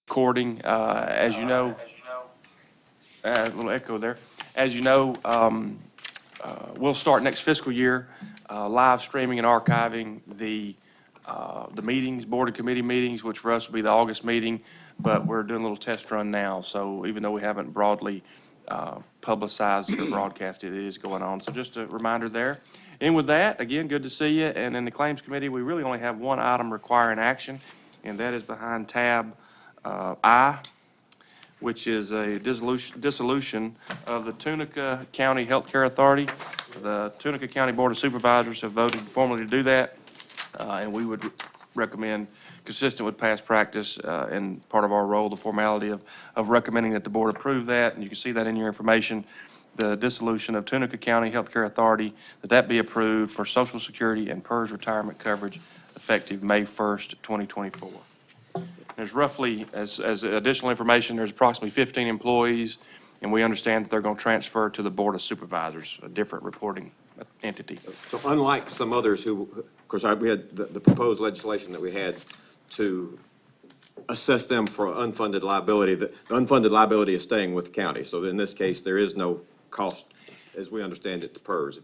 recording. As you know, a little echo there. As you know, we'll start next fiscal year live streaming and archiving the meetings, board and committee meetings, which for us will be the August meeting, but we're doing a little test run now. So even though we haven't broadly publicized it or broadcast it, it is going on. So just a reminder there. And with that, again, good to see you. And in the Claims Committee, we really only have one item requiring action, and that is behind tab I, which is a dissolution of the Tunica County Healthcare Authority. The Tunica County Board of Supervisors have voted formally to do that, and we would recommend, consistent with past practice and part of our role, the formality of recommending that the board approve that, and you can see that in your information, the dissolution of Tunica County Healthcare Authority, that be approved for Social Security and PERS retirement coverage effective May 1st, 2024. There's roughly, as additional information, there's approximately 15 employees, and we understand that they're going to transfer to the Board of Supervisors, a different reporting entity. So unlike some others who, of course, we had the proposed legislation that we had to assess them for unfunded liability, the unfunded liability is staying with the county. So in this case, there is no cost, as we understand it, to PERS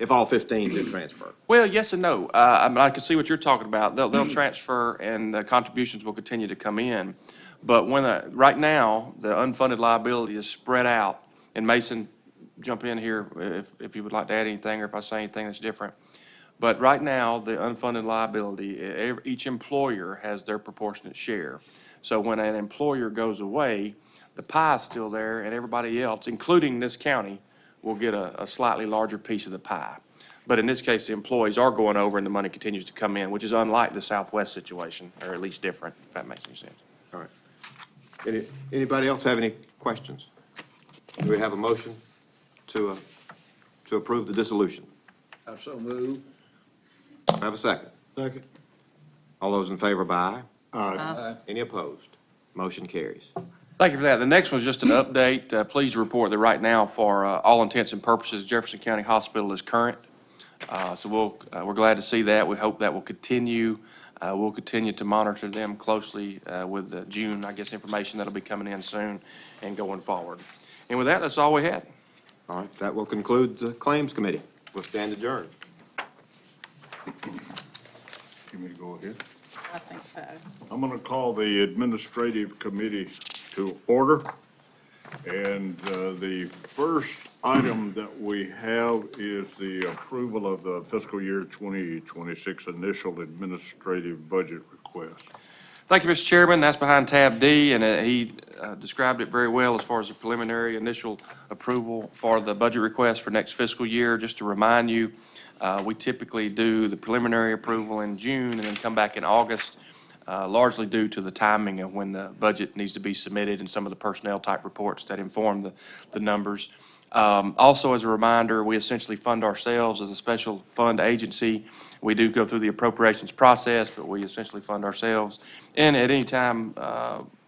if all 15 do transfer. Well, yes and no. I mean, I can see what you're talking about. They'll transfer and the contributions will continue to come in. But right now, the unfunded liability is spread out. And Mason, jump in here if you would like to add anything or if I say anything that's different. But right now, the unfunded liability, each employer has their proportionate share. So when an employer goes away, the pie is still there and everybody else, including this county, will get a slightly larger piece of the pie. But in this case, the employees are going over and the money continues to come in, which is unlike the Southwest situation, or at least different, if that makes any sense. All right. Anybody else have any questions? Do we have a motion to approve the dissolution? I so move. I have a second. Second. All those in favor, by aye. Aye. Any opposed? Motion carries. Thank you for that. The next one is just an update. Pleased to report that right now, for all intents and purposes, Jefferson County Hospital is current. So we're glad to see that. We hope that will continue. We'll continue to monitor them closely with the June, I guess, information that'll be coming in soon and going forward. And with that, that's all we had. All right, that will conclude the Claims Committee. We'll stand adjourned. You may go ahead. I think so. I'm going to call the Administrative Committee to order. And the first item that we have is the approval of the fiscal year 2026 initial administrative budget request. Thank you, Mr. Chairman. That's behind tab D, and he described it very well as far as the preliminary initial approval for the budget request for next fiscal year. Just to remind you, we typically do the preliminary approval in June and then come back in August, largely due to the timing of when the budget needs to be submitted and some of the personnel type reports that inform the numbers. Also, as a reminder, we essentially fund ourselves as a special fund agency. We do go through the appropriations process, but we essentially fund ourselves. And at any time,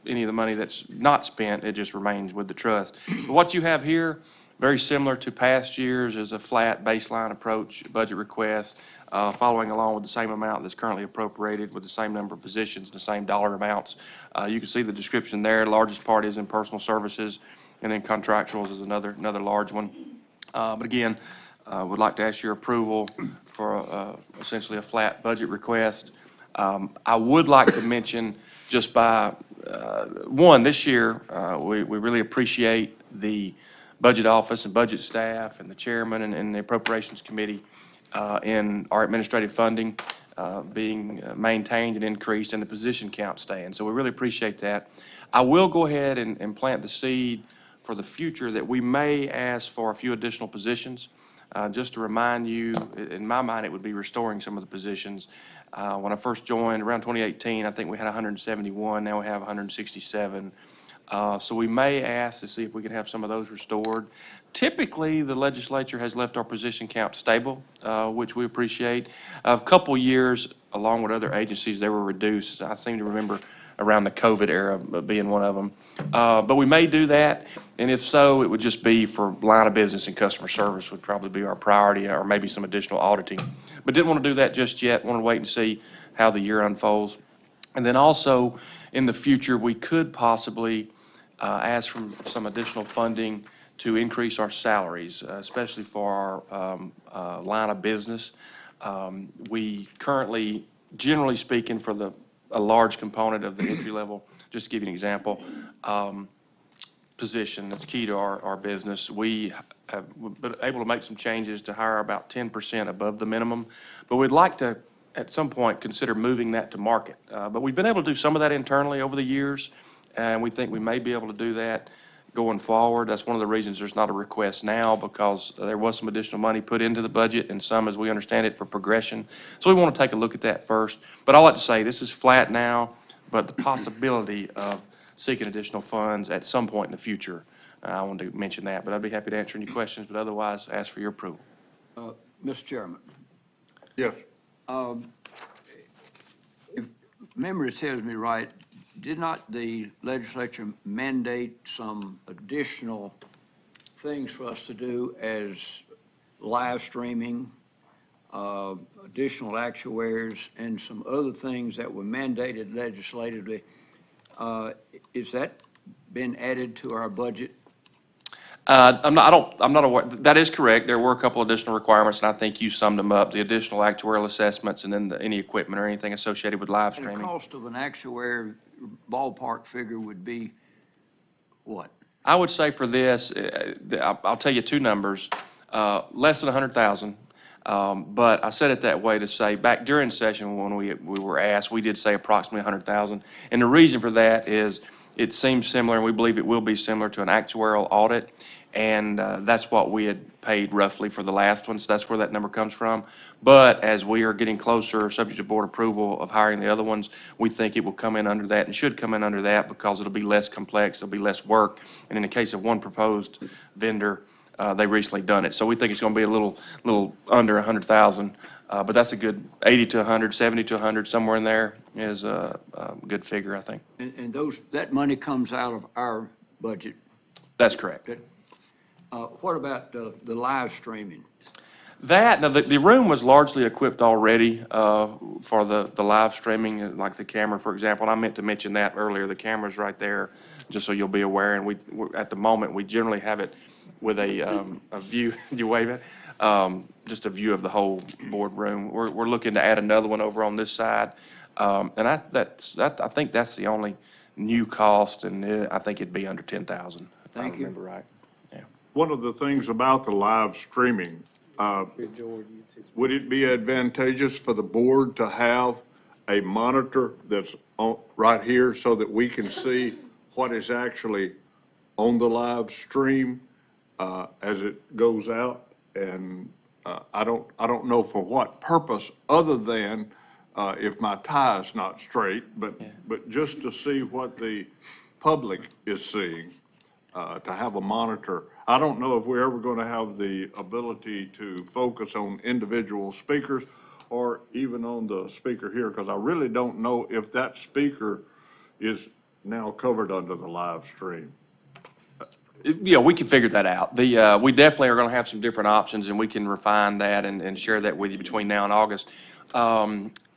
any of the money that's not spent, it just remains with the trust. But what you have here, very similar to past years, is a flat baseline approach budget request, following along with the same amount that's currently appropriated with the same number of positions and the same dollar amounts. You can see the description there. The largest part is in personal services, and then contractuals is another large one. But again, would like to ask your approval for essentially a flat budget request. I would like to mention just by one, this year, we really appreciate the budget office and budget staff and the chairman and the appropriations committee in our administrative funding being maintained and increased and the position count staying. So we really appreciate that. I will go ahead and plant the seed for the future that we may ask for a few additional positions. Just to remind you, in my mind, it would be restoring some of the positions. When I first joined around 2018, I think we had 171. Now we have 167. So we may ask to see if we can have some of those restored. Typically, the legislature has left our position count stable, which we appreciate. A couple years, along with other agencies, they were reduced. I seem to remember around the COVID era being one of them. But we may do that, and if so, it would just be for line of business and customer service would probably be our priority, or maybe some additional auditing. But didn't want to do that just yet. Want to wait and see how the year unfolds. And then also, in the future, we could possibly ask for some additional funding to increase our salaries, especially for our line of business. We currently, generally speaking, for a large component of the entry level, just to give you an example, position that's key to our business, we have been able to make some changes to hire about 10% above the minimum. But we'd like to, at some point, consider moving that to market. But we've been able to do some of that internally over the years, and we think we may be able to do that going forward. That's one of the reasons there's not a request now, because there was some additional money put into the budget and some, as we understand it, for progression. So we want to take a look at that first. But I'd like to say this is flat now, but the possibility of seeking additional funds at some point in the future, I wanted to mention that. But I'd be happy to answer any questions, but otherwise ask for your approval. Mr. Chairman, Yes. if memory serves me right, did not the legislature mandate some additional things for us to do as live streaming, additional actuaries, and some other things that were mandated legislatively? Is that been added to our budget? I'm not aware, that is correct. There were a couple additional requirements, and I think you summed them up, the additional actuarial assessments and then any equipment or anything associated with live And the streaming. cost of an actuary ballpark figure would be what? I would say for this, I'll tell you two numbers, less than 100,000. But I said it that way to say, back during session when we were asked, we did say approximately 100,000. And the reason for that is it seems similar, and we believe it will be similar to an actuarial audit. And that's what we had paid roughly for the last one, so that's where that number comes from. But as we are getting closer, subject to board approval of hiring the other ones, we think it will come in under that and should come in under that because it'll be less complex, it'll be less work. And in the case of one proposed vendor, they recently done it. So we think it's going to be a little under 100,000. But that's a good 80 to 100, 70 to 100, somewhere in there is a good figure, I think. And that money comes out of our budget. That's correct. What about the live streaming? Now the room was largely equipped already for the live streaming, like the camera, for example. And I meant to mention that earlier. The camera's right there, just so you'll be aware. And at the moment, we generally have it with a view. You wave it. Just a view of the whole boardroom. We're looking to add another one over on this side, and I think that's the only new cost, and I think it'd be under 10,000. If I remember right. Yeah. One of the things about the live streaming, would it be advantageous for the board to have a monitor that's right here so that we can see what is actually on the live stream as it goes out? And I don't know for what purpose, other than if my tie is not straight, but just to see what the public is seeing, to have a monitor. I don't know if we're ever going to have the ability to focus on individual speakers or even on the speaker here, because I really don't know if that speaker is now covered under the live stream. Yeah, we can figure that out. We definitely are going to have some different options, and we can refine that and share that with you between now and August.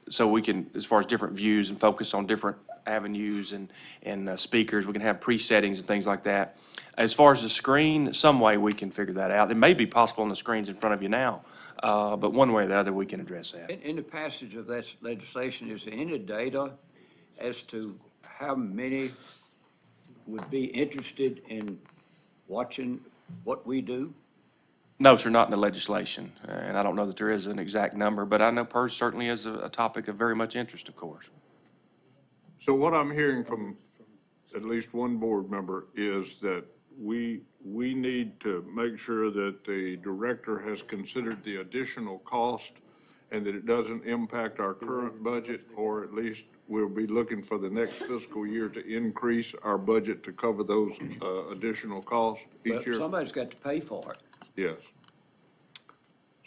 So we can, as far as different views and focus on different avenues and speakers, we can have pre-settings and things like that. As far as the screen, some way we can figure that out. It may be possible on the screens in front of you now, but one way or the other, we can address that. In the passage of that legislation, is there any data as to how many would be interested in watching what we do? No, sir, not in the legislation, and I don't know that there is an exact number, but I know PERS certainly is a topic of very much interest, of course. So what I'm hearing from at least one board member is that we need to make sure that the director has considered the additional cost and that it doesn't impact our current budget, or at least we'll be looking for the next fiscal year to increase our budget to cover those additional costs each year. Somebody's got to pay for it. Yes.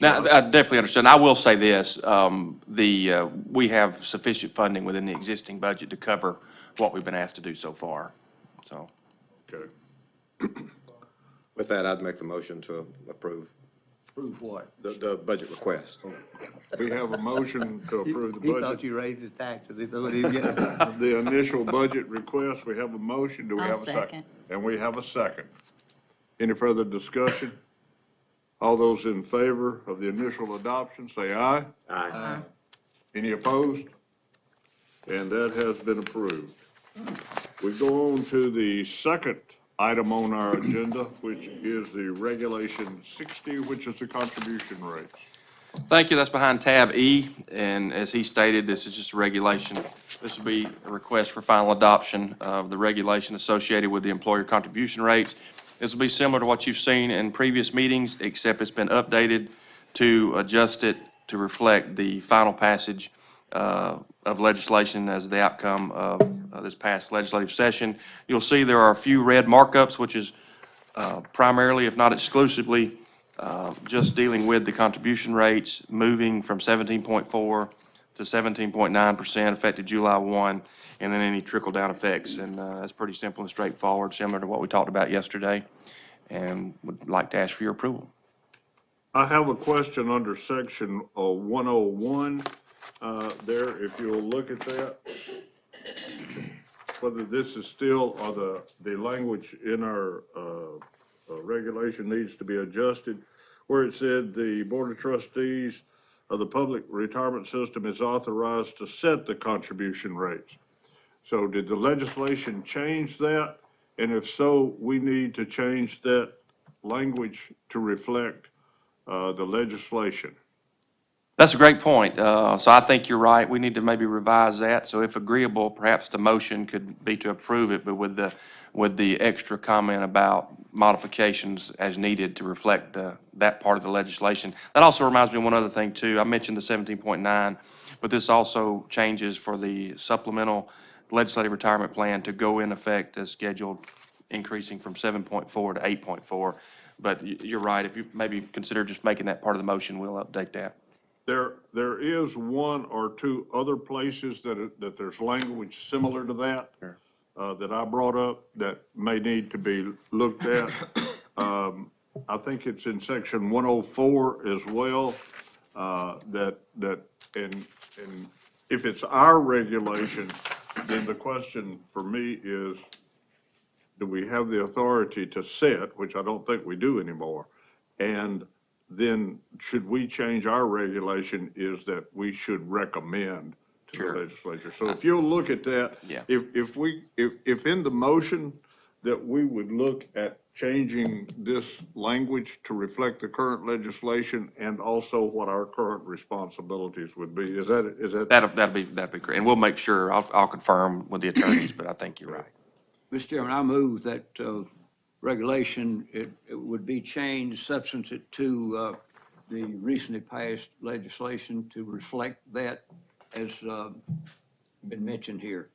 Now, I definitely understand. I will say this, we have sufficient funding within the existing budget to cover what we've been asked to do so far, so. Okay. With that, I'd make the motion to approve Prove what? the budget request. We have a motion to approve the He thought budget, you raised his taxes. He thought he'd get it. the initial budget request. We have a motion. Do we I'll have a second? second. And we have a second. Any further discussion? All those in favor of the initial adoption, say aye. Aye. Any opposed? And that has been approved. We go on to the second item on our agenda, which is the Regulation 60, which is the contribution rates. Thank you. That's behind tab E, and as he stated, this is just a regulation. This will be a request for final adoption of the regulation associated with the employer contribution rates. This will be similar to what you've seen in previous meetings, except it's been updated to adjust it to reflect the final passage of legislation as the outcome of this past legislative session. You'll see there are a few red markups, which is primarily, if not exclusively, just dealing with the contribution rates, moving from 17.4 to 17.9% effective July 1, and then any trickle-down effects. And that's pretty simple and straightforward, similar to what we talked about yesterday, and would like to ask for your approval. I have a question under section 101 there, if you'll look at that. Whether this is still, or the language in our regulation needs to be adjusted, where it said the Board of Trustees of the Public Retirement System is authorized to set the contribution rates. So did the legislation change that? And if so, we need to change that language to reflect the legislation. That's a great point. So I think you're right. We need to maybe revise that. So if agreeable, perhaps the motion could be to approve it, but with the extra comment about modifications as needed to reflect that part of the legislation. That also reminds me of one other thing too. I mentioned the 17.9, but this also changes for the supplemental legislative retirement plan to go in effect as scheduled, increasing from 7.4 to 8.4. But you're right. If you maybe consider just making that part of the motion, we'll update that. There is one or two other places that there's language similar to that. Sure. That I brought up that may need to be looked at. I think it's in section 104 as well, and if it's our regulation, then the question for me is, do we have the authority to set, which I don't think we do anymore, and then should we change our regulation is that we should recommend to Sure. the legislature. So if you'll look at that, Yeah. if in the motion that we would look at changing this language to reflect the current legislation and also what our current responsibilities would be, is that? That'd be great. And we'll make sure, I'll confirm with the attorneys, but I think you're right. Mr. Chairman, I move that regulation, it would be changed substantive to the recently passed legislation to reflect that as been mentioned here.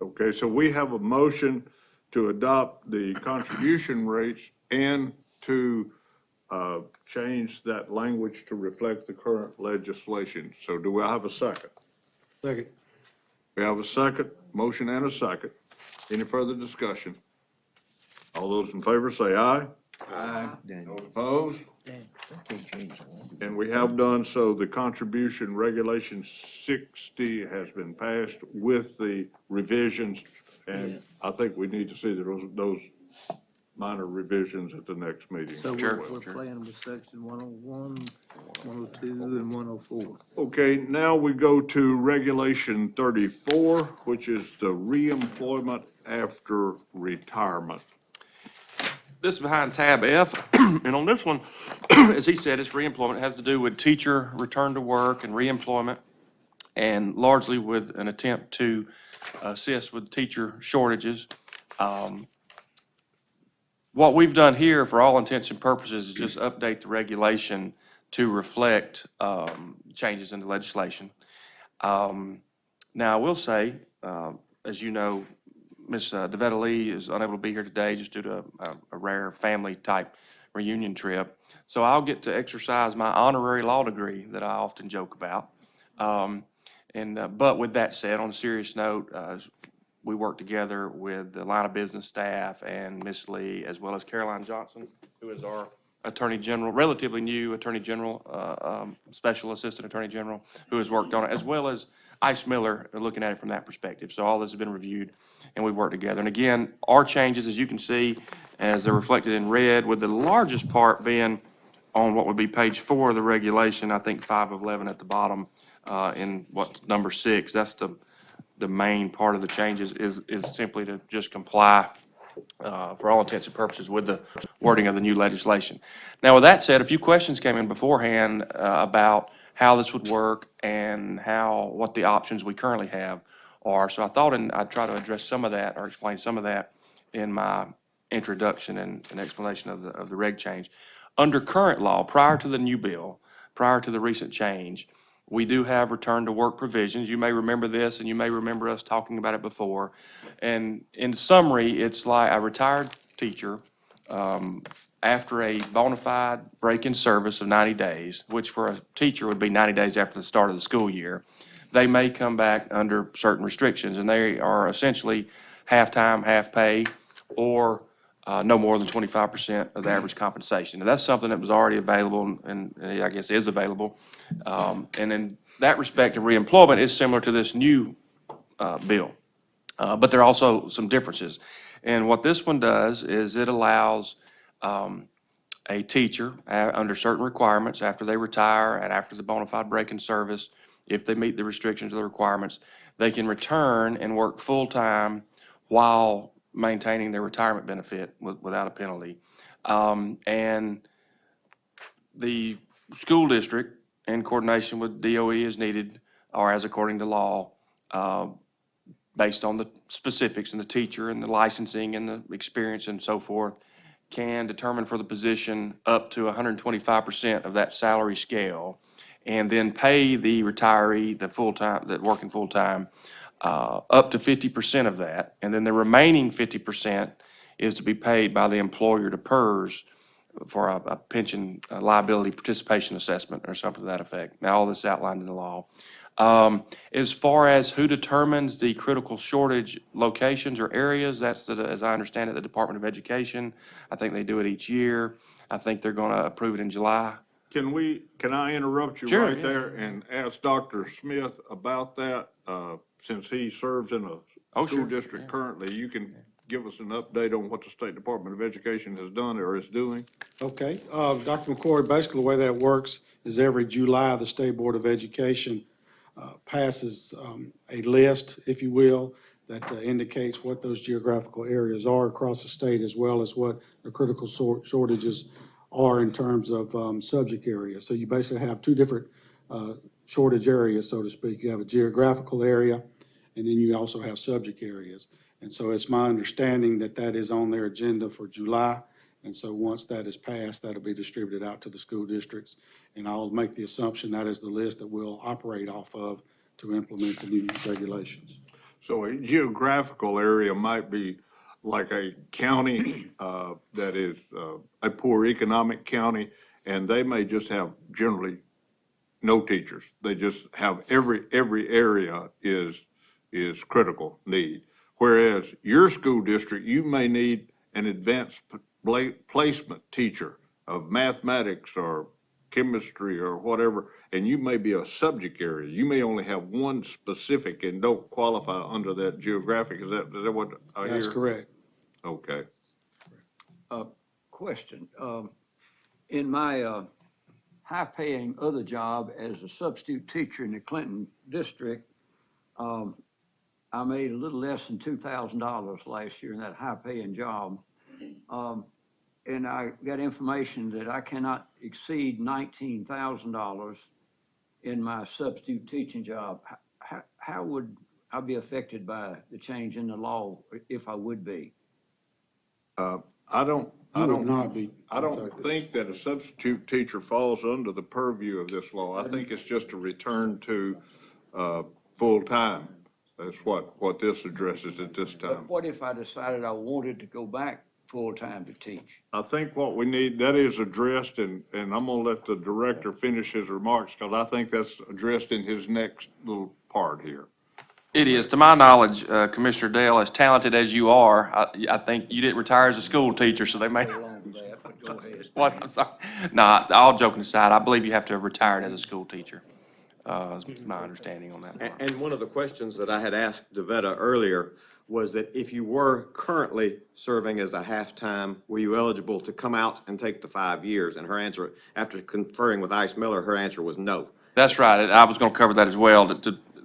Okay, so we have a motion to adopt the contribution rates and to change that language to reflect the current legislation. So do I have a second? Second. We have a second, motion and a second. Any further discussion? All those in favor say aye. Aye. Those opposed? And we have done so. The contribution regulation 60 has been passed with the revisions, and I think we need to see those minor revisions at the next meeting. So Sure, we're sure. playing with section 101, 102, and 104. Okay, now we go to regulation 34, which is the reemployment after retirement. This is behind tab F, and on this one, as he said, it's reemployment. It has to do with teacher return to work and reemployment, and largely with an attempt to assist with teacher shortages. What we've done here, for all intents and purposes, is just update the regulation to reflect changes in the legislation. Now, I will say, as you know, Ms. DeVetta Lee is unable to be here today just due to a rare family-type reunion trip. So I'll get to exercise my honorary law degree that I often joke about. But with that said, on a serious note, we work together with the line of business staff and Ms. Lee, as well as Caroline Johnson, who is our Attorney General, relatively new Attorney General, Special Assistant Attorney General, who has worked on it, as well as Ice Miller, looking at it from that perspective. So all this has been reviewed, and we've worked together. And again, our changes, as you can see, as they're reflected in red, with the largest part being on what would be page 4 of the regulation, I think 5 of 11 at the bottom, in what's number 6. That's the main part of the changes is simply to just comply, for all intents and purposes, with the wording of the new legislation. Now, with that said, a few questions came in beforehand about how this would work and what the options we currently have are. So I thought I'd try to address some of that or explain some of that in my introduction and explanation of the reg change. Under current law, prior to the new bill, prior to the recent change, we do have return to work provisions. You may remember this, and you may remember us talking about it before. And in summary, it's like a retired teacher, after a bona fide break in service of 90 days, which for a teacher would be 90 days after the start of the school year, they may come back under certain restrictions, and they are essentially half-time, half-pay, or no more than 25% of the average compensation. And that's something that was already available and I guess is available. And in that respect of reemployment is similar to this new bill. But there are also some differences. And what this one does is it allows a teacher, under certain requirements, after they retire and after the bona fide break in service, if they meet the restrictions of the requirements, they can return and work full-time while maintaining their retirement benefit without a penalty. And the school district, in coordination with DOE as needed, or as according to law, based on the specifics and the teacher and the licensing and the experience and so forth, can determine for the position up to 125% of that salary scale, and then pay the retiree, the full-time, that working full-time, up to 50% of that. And then the remaining 50% is to be paid by the employer to PERS for a pension liability participation assessment or something to that effect. Now, all this is outlined in the law. As far as who determines the critical shortage locations or areas, that's as I understand it, the Department of Education. I think they do it each year. I think they're going to approve it in July. Can I interrupt you Sure, right yeah. there and ask Dr. Smith about that? Since he serves in a school Sure, district yeah. currently, you can give us an update on what the State Department of Education has done or is doing? Okay, Dr. McCoy, basically the way that works is every July, the State Board of Education passes a list, if you will, that indicates what those geographical areas are across the state, as well as what the critical shortages are in terms of subject areas. So you basically have two different shortage areas, so to speak. You have a geographical area, and then you also have subject areas. And so it's my understanding that that is on their agenda for July. And so once that is passed, that'll be distributed out to the school districts. And I'll make the assumption that is the list that we'll operate off of to implement the new regulations. So a geographical area might be like a county that is a poor economic county, and they may just have generally no teachers. They just have every area is critical need. Whereas your school district, you may need an advanced placement teacher of mathematics or chemistry or whatever, and you may be a subject area. You may only have one specific and don't qualify under that geographic. Is that what I hear? That's correct. Okay. Question. In my high-paying other job as a substitute teacher in the Clinton district, I made a little less than $2,000 last year in that high-paying job. And I got information that I cannot exceed $19,000 in my substitute teaching job. How would I be affected by the change in the law if I would be? I don't not be think that a substitute teacher falls under the purview of this law. I think it's just a return to full-time. That's what this addresses at this time. But what if I decided I wanted to go back full-time to teach? I think what we need, that is addressed, and I'm gonna let the director finish his remarks, because I think that's addressed in his next little part here. It is. To my knowledge, Commissioner Dale, as talented as you are, I think you didn't retire as a school teacher, so they may. Go along with that, but go ahead. What, I'm sorry. Nah, all joking aside, I believe you have to have retired as a school teacher. Is my understanding on that And, part. and one of the questions that I had asked DeVetta earlier was that if you were currently serving as a half-time, were you eligible to come out and take the 5 years? And her answer, after conferring with Ice Miller, her answer was no. That's right. And I was going to cover that as well.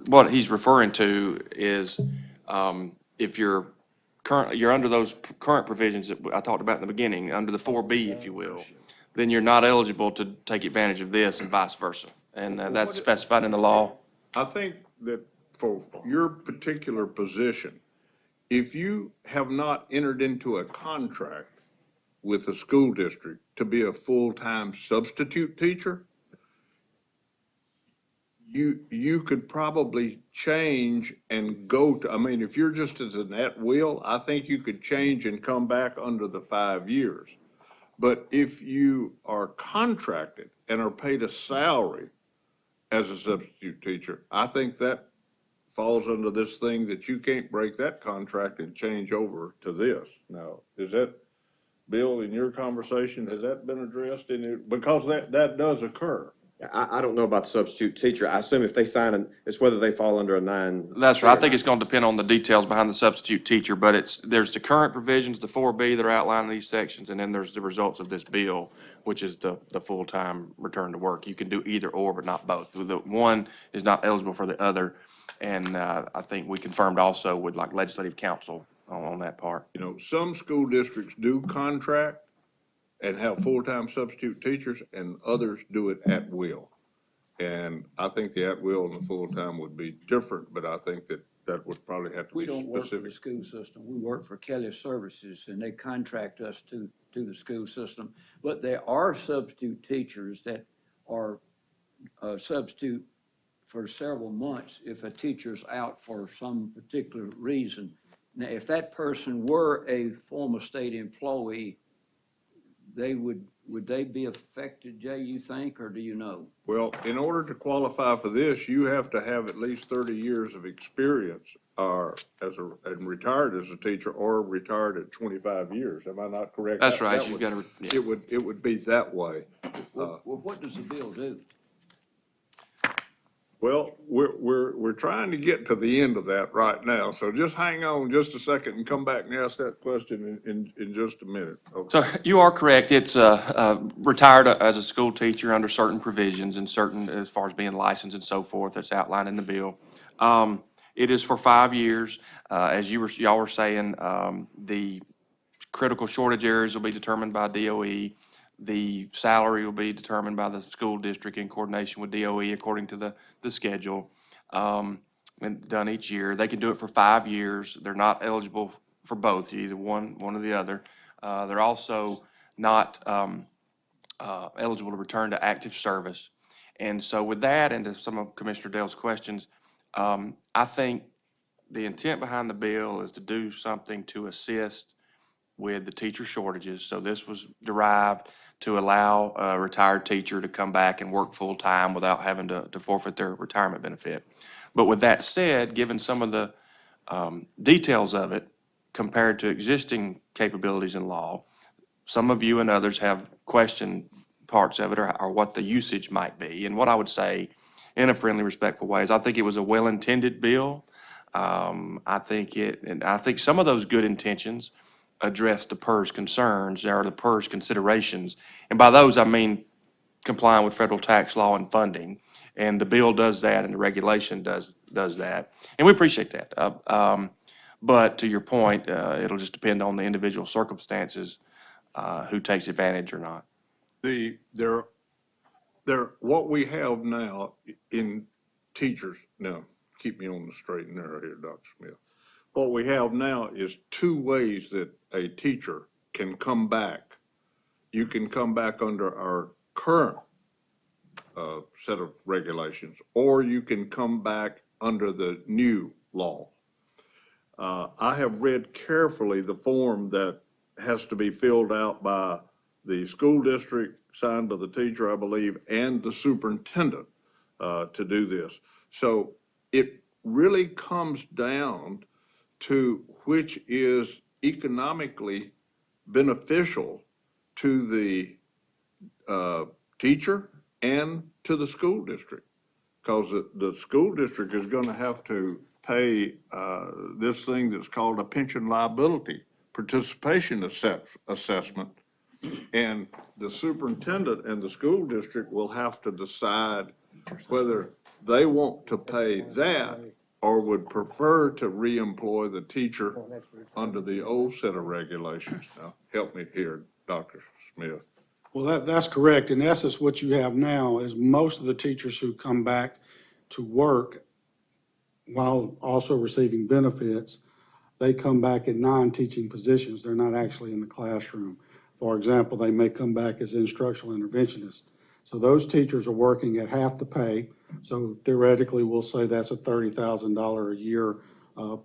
What he's referring to is, if you're you're under those current provisions that I talked about in the beginning, under the 4B, if you will, then you're not eligible to take advantage of this and vice versa. And that's specified in the law. I think that for your particular position, if you have not entered into a contract with a school district to be a full-time substitute teacher, you could probably change and go to, I mean, if you're just as an at-will, I think you could change and come back under the 5 years. But if you are contracted and are paid a salary as a substitute teacher, I think that falls under this thing that you can't break that contract and change over to this. Now, is that, Bill, in your conversation, has that been addressed in it? Because that does occur. I don't know about the substitute teacher. I assume if they sign it's whether they fall under a 9. That's right. I think it's going to depend on the details behind the substitute teacher, but there's the current provisions, the 4B that are outlined in these sections, and then there's the results of this bill, which is the full-time return to work. You can do either or, but not both. The one is not eligible for the other, and I think we confirmed also with like legislative counsel on that part. You know, some school districts do contract and have full-time substitute teachers, and others do it at will. And I think the at-will and the full-time would be different, but I think that would probably have to We be don't work for the specific. school system. We work for Kelly Services, and they contract us to the school system. But there are substitute teachers that are substitute for several months if a teacher's out for some particular reason. Now, if that person were a former state employee, would they be affected, Jay, you think, or do you know? Well, in order to qualify for this, you have to have at least 30 years of experience, and retired as a teacher, or retired at 25 years. Am I not correct? That's right. That You've would- got to, yeah. It would be that way. Well, what does the bill do? Well, we're trying to get to the end of that right now, so just hang on just a second and come back and ask that question in just a minute. Okay. So you are correct. It's retired as a school teacher under certain provisions and certain, as far as being licensed and so forth, that's outlined in the bill. It is for 5 years. As y'all were saying, the critical shortage areas will be determined by DOE. The salary will be determined by the school district in coordination with DOE according to the schedule, and done each year. They can do it for 5 years. They're not eligible for both, either one or the other. They're also not eligible to return to active service. And so with that, and to some of Commissioner Dale's questions, I think the intent behind the bill is to do something to assist with the teacher shortages. So this was derived to allow a retired teacher to come back and work full-time without having to forfeit their retirement benefit. But with that said, given some of the details of it compared to existing capabilities in law, some of you and others have questioned parts of it or what the usage might be. And what I would say, in a friendly, respectful way, is I think it was a well-intended bill. I think some of those good intentions address the PERS concerns or the PERS considerations. And by those, I mean complying with federal tax law and funding. And the bill does that and the regulation does that. And we appreciate that. But to your point, it'll just depend on the individual circumstances, who takes advantage or not. What we have now in teachers, now, keep me on the straight and narrow here, Dr. Smith. What we have now is 2 ways that a teacher can come back. You can come back under our current set of regulations, or you can come back under the new law. I have read carefully the form that has to be filled out by the school district, signed by the teacher, I believe, and the superintendent to do this. So it really comes down to which is economically beneficial to the teacher and to the school district. Because the school district is going to have to pay this thing that's called a pension liability participation assessment. And the superintendent and the school district will have to decide whether they want to pay that or would prefer to reemploy the teacher under the old set of regulations. Now, help me here, Dr. Smith. Well, that's correct. In essence, what you have now is most of the teachers who come back to work while also receiving benefits, they come back in non-teaching positions. They're not actually in the classroom. For example, they may come back as instructional interventionists. So those teachers are working at half the pay. So theoretically, we'll say that's a $30,000 a year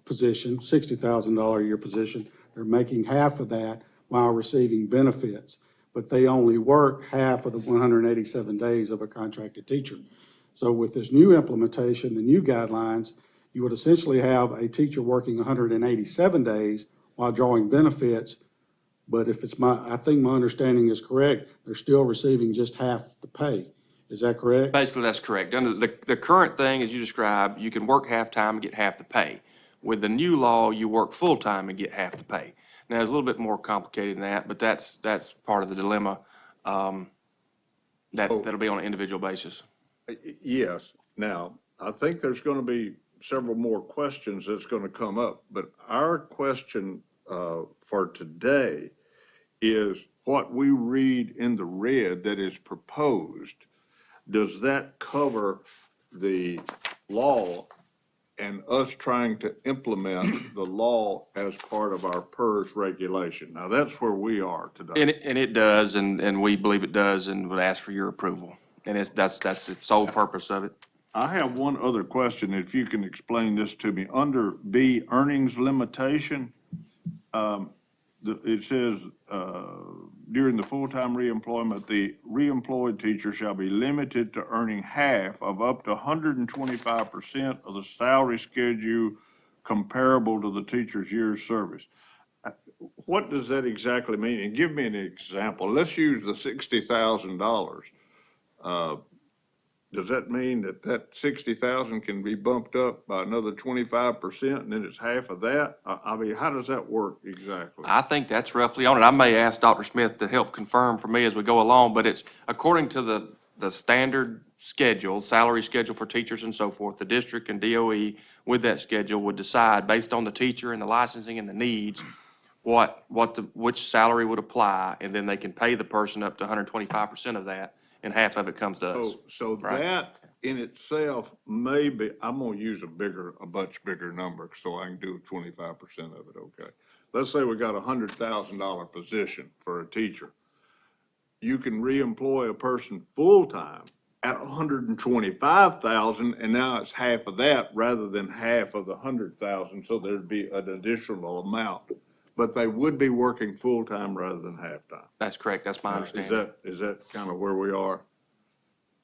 position, $60,000 a year position. They're making half of that while receiving benefits, but they only work half of the 187 days of a contracted teacher. So with this new implementation, the new guidelines, you would essentially have a teacher working 187 days while drawing benefits. But if it's I think my understanding is correct, they're still receiving just half the pay. Is that correct? Basically, that's correct. Under the current thing, as you described, you can work half-time and get half the pay. With the new law, you work full-time and get half the pay. Now, it's a little bit more complicated than that, but that's part of the dilemma. That'll be on an individual basis. Yes. Now, I think there's going to be several more questions that's going to come up, but our question for today is what we read in the red that is proposed. Does that cover the law and us trying to implement the law as part of our PERS regulation? Now, that's where we are today. And it does, and we believe it does, and would ask for your approval. And that's the sole purpose of it. I have one other question, if you can explain this to me. Under B, earnings limitation, it says, during the full-time reemployment, the reemployed teacher shall be limited to earning half of up to 125% of the salary schedule comparable to the teacher's year's service. What does that exactly mean? And give me an example. Let's use the $60,000. Does that mean that 60,000 can be bumped up by another 25% and then it's half of that? I mean, how does that work exactly? I think that's roughly on it. I may ask Dr. Smith to help confirm for me as we go along, but it's according to the standard schedule, salary schedule for teachers and so forth, the district and DOE with that schedule would decide based on the teacher and the licensing and the needs, which salary would apply, and then they can pay the person up to 125% of that, and half of it comes to us. So Right. that in itself may be, I'm gonna use a much bigger number so I can do 25% of it, okay? Let's say we got a $100,000 position for a teacher. You can reemploy a person full-time at 125,000, and now it's half of that rather than half of the 100,000, so there'd be an additional amount. But they would be working full-time rather than half-time. That's correct. That's my understanding. Is that kind of where we are?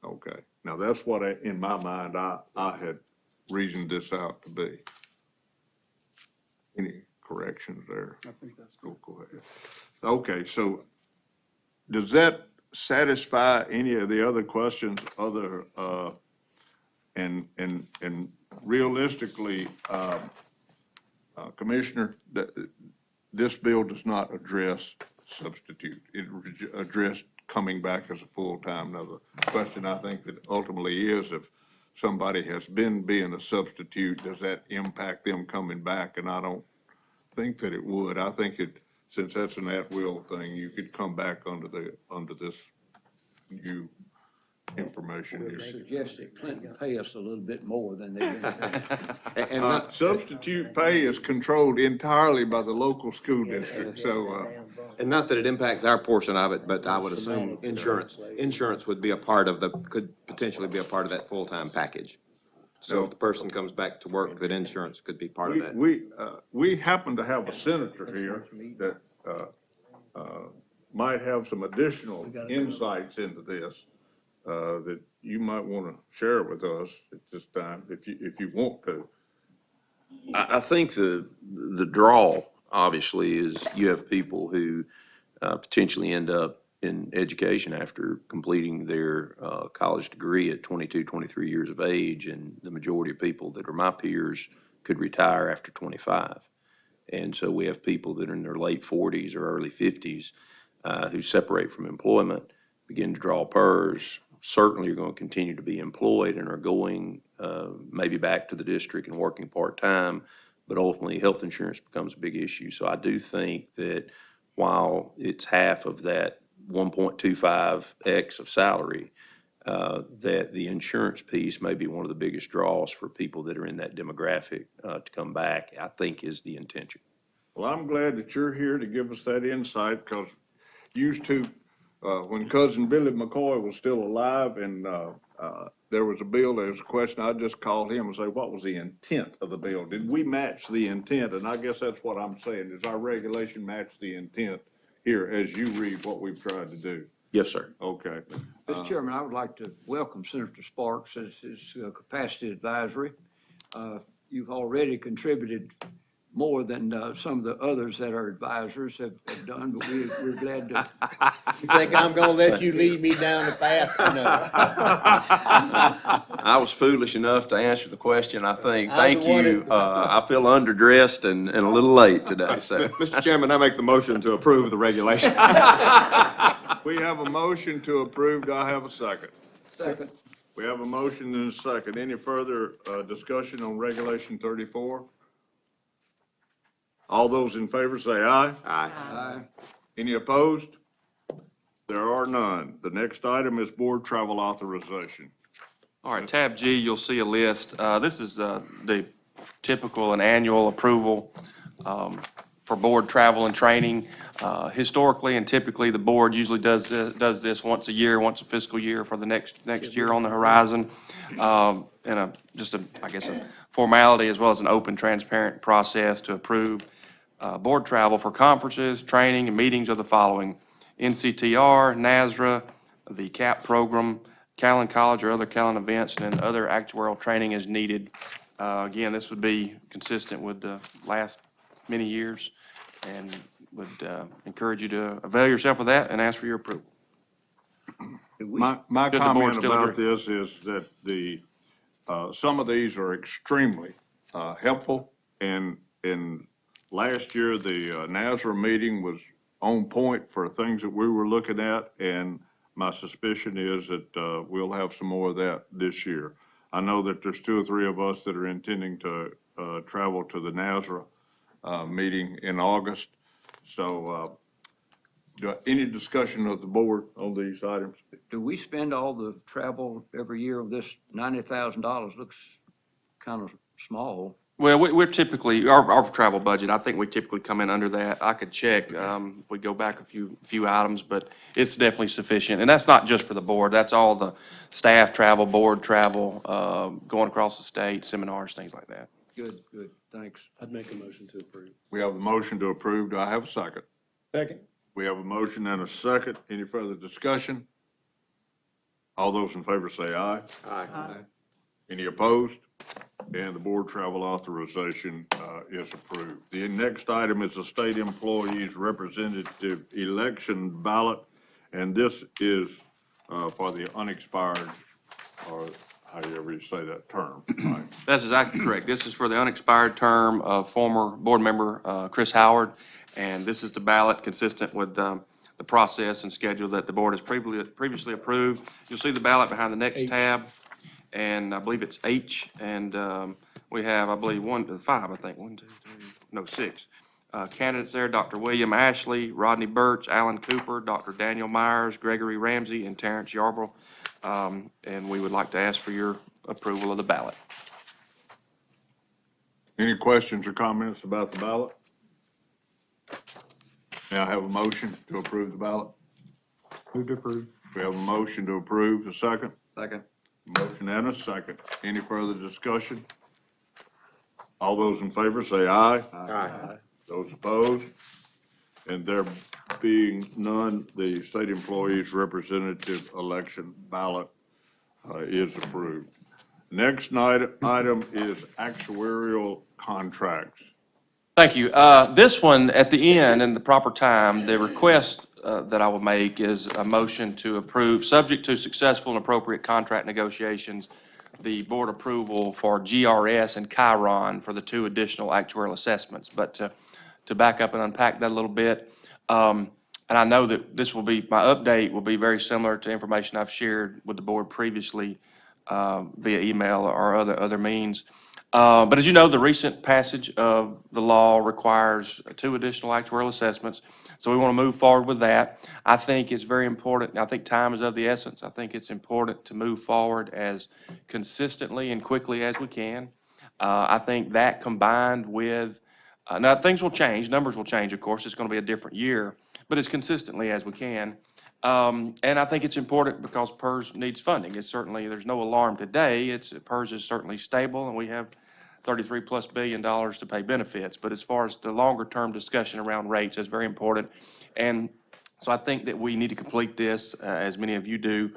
Okay. Now, that's what in my mind, I had reasoned this out to be. Any corrections there? I think that's Go ahead. Okay, so does that satisfy any of the other questions, and realistically, Commissioner, this bill does not address substitute. It addressed coming back as a full-time. Now, the question I think that ultimately is, if somebody has been being a substitute, does that impact them coming back? And I don't think that it would. I think since that's an at-will thing, you could come back under this new information Would here. suggest that Clinton pay us a little bit more than they've been paying. Substitute pay is controlled entirely by the local school district, so, And not that it impacts our portion of it, but I would assume insurance would be could potentially be a part of that full-time package. So if the person comes back to work, that insurance could be part of that. we happen to have a senator here that, might have some additional insights into this, that you might want to share with us at this time, if you want to. I think the draw, obviously, is you have people who potentially end up in education after completing their college degree at 22, 23 years of age, and the majority of people that are my peers could retire after 25. And so we have people that are in their late 40s or early 50s who separate from employment, begin to draw PERS, certainly are going to continue to be employed and are going maybe back to the district and working part-time, but ultimately health insurance becomes a big issue. So I do think that while it's half of that 1.25x of salary, that the insurance piece may be one of the biggest draws for people that are in that demographic to come back, I think is the intention. Well, I'm glad that you're here to give us that insight, because used to, when cousin Billy McCoy was still alive and there was a bill, there was a question, I'd just call him and say, what was the intent of the bill? Did we match the intent? And I guess that's what I'm saying, is our regulation match the intent here as you read what we've tried to do? Yes, sir. Okay. Mr. Chairman, I would like to welcome Senator Sparks as his capacity advisory. You've already contributed more than some of the others that are advisors have done, but we're glad to. You think I'm gonna let you lead me down the path? No. I was foolish enough to answer the question, I think. I'm the Thank one you. that- I feel underdressed and a little late today, so. Mr. Chairman, I make the motion to approve the regulation. We have a motion to approve. Do I have a second? Second. We have a motion and a second. Any further discussion on Regulation 34? All those in favor say aye. Aye. Any opposed? There are none. The next item is board travel authorization. All right, tab G, you'll see a list. This is the typical and annual approval for board travel and training. Historically and typically, the board usually does this once a year, once a fiscal year for the next year on the horizon. And I guess a formality as well as an open, transparent process to approve board travel for conferences, training, and meetings of the following: NCTR, NASRA, the CAP program, Callan College or other Callan events, and then other actuarial training as needed. Again, this would be consistent with the last many years, and would encourage you to avail yourself of that and ask for your approval. My Should the board comment still about agree? this is that some of these are extremely helpful. And last year, the NASRA meeting was on point for things that we were looking at. And my suspicion is that we'll have some more of that this year. I know that there's 2 or 3 of us that are intending to travel to the NASRA meeting in August. So any discussion of the board on these items? Do we spend all the travel every year of this $90,000? Looks kind of small. Well, we're typically, our travel budget, I think we typically come in under that. I could check if we go back a few items, but it's definitely sufficient. And that's not just for the board, that's all the staff travel, board travel, going across the state, seminars, things like that. Good, thanks. I'd make a motion to approve. We have a motion to approve. Do I have a second? Second. We have a motion and a second. Any further discussion? All those in favor say aye. Aye. Any opposed? And the board travel authorization is approved. The next item is the state employees representative election ballot, and this is for the unexpired, or however you say that term. Right? That's exactly correct. This is for the unexpired term of former board member Chris Howard, and this is the ballot consistent with the process and schedule that the board has previously approved. You'll see the ballot behind the next H. tab, and I believe it's H, and we have, I believe, 5, I think, 6 candidates there: Dr. William Ashley, Rodney Birch, Alan Cooper, Dr. Daniel Myers, Gregory Ramsey, and Terrence Yarborough. And we would like to ask for your approval of the ballot. Any questions or comments about the ballot? May I have a motion to approve the ballot? Move to approve. We have a motion to approve. A second? Second. Motion and a second. Any further discussion? All those in favor say aye. Aye. Those opposed? And there being none, the state employees representative election ballot is approved. Next item is actuarial contracts. Thank you. This one, at the end, in the proper time, the request that I will make is a motion to approve, subject to successful and appropriate contract negotiations, the board approval for GRS and Chiron for the 2 additional actuarial assessments. But to back up and unpack that a little bit, and I know that this will be, my update will be very similar to information I've shared with the board previously via email or other means. But as you know, the recent passage of the law requires 2 additional actuarial assessments. So we want to move forward with that. I think it's very important. I think time is of the essence. I think it's important to move forward as consistently and quickly as we can. I think that combined with, now things will change, numbers will change, of course. It's going to be a different year, but as consistently as we can. And I think it's important because PERS needs funding. It's certainly, there's no alarm today. PERS is certainly stable, and we have $33+ billion to pay benefits. But as far as the longer term discussion around rates is very important. And so I think that we need to complete this, as many of you do,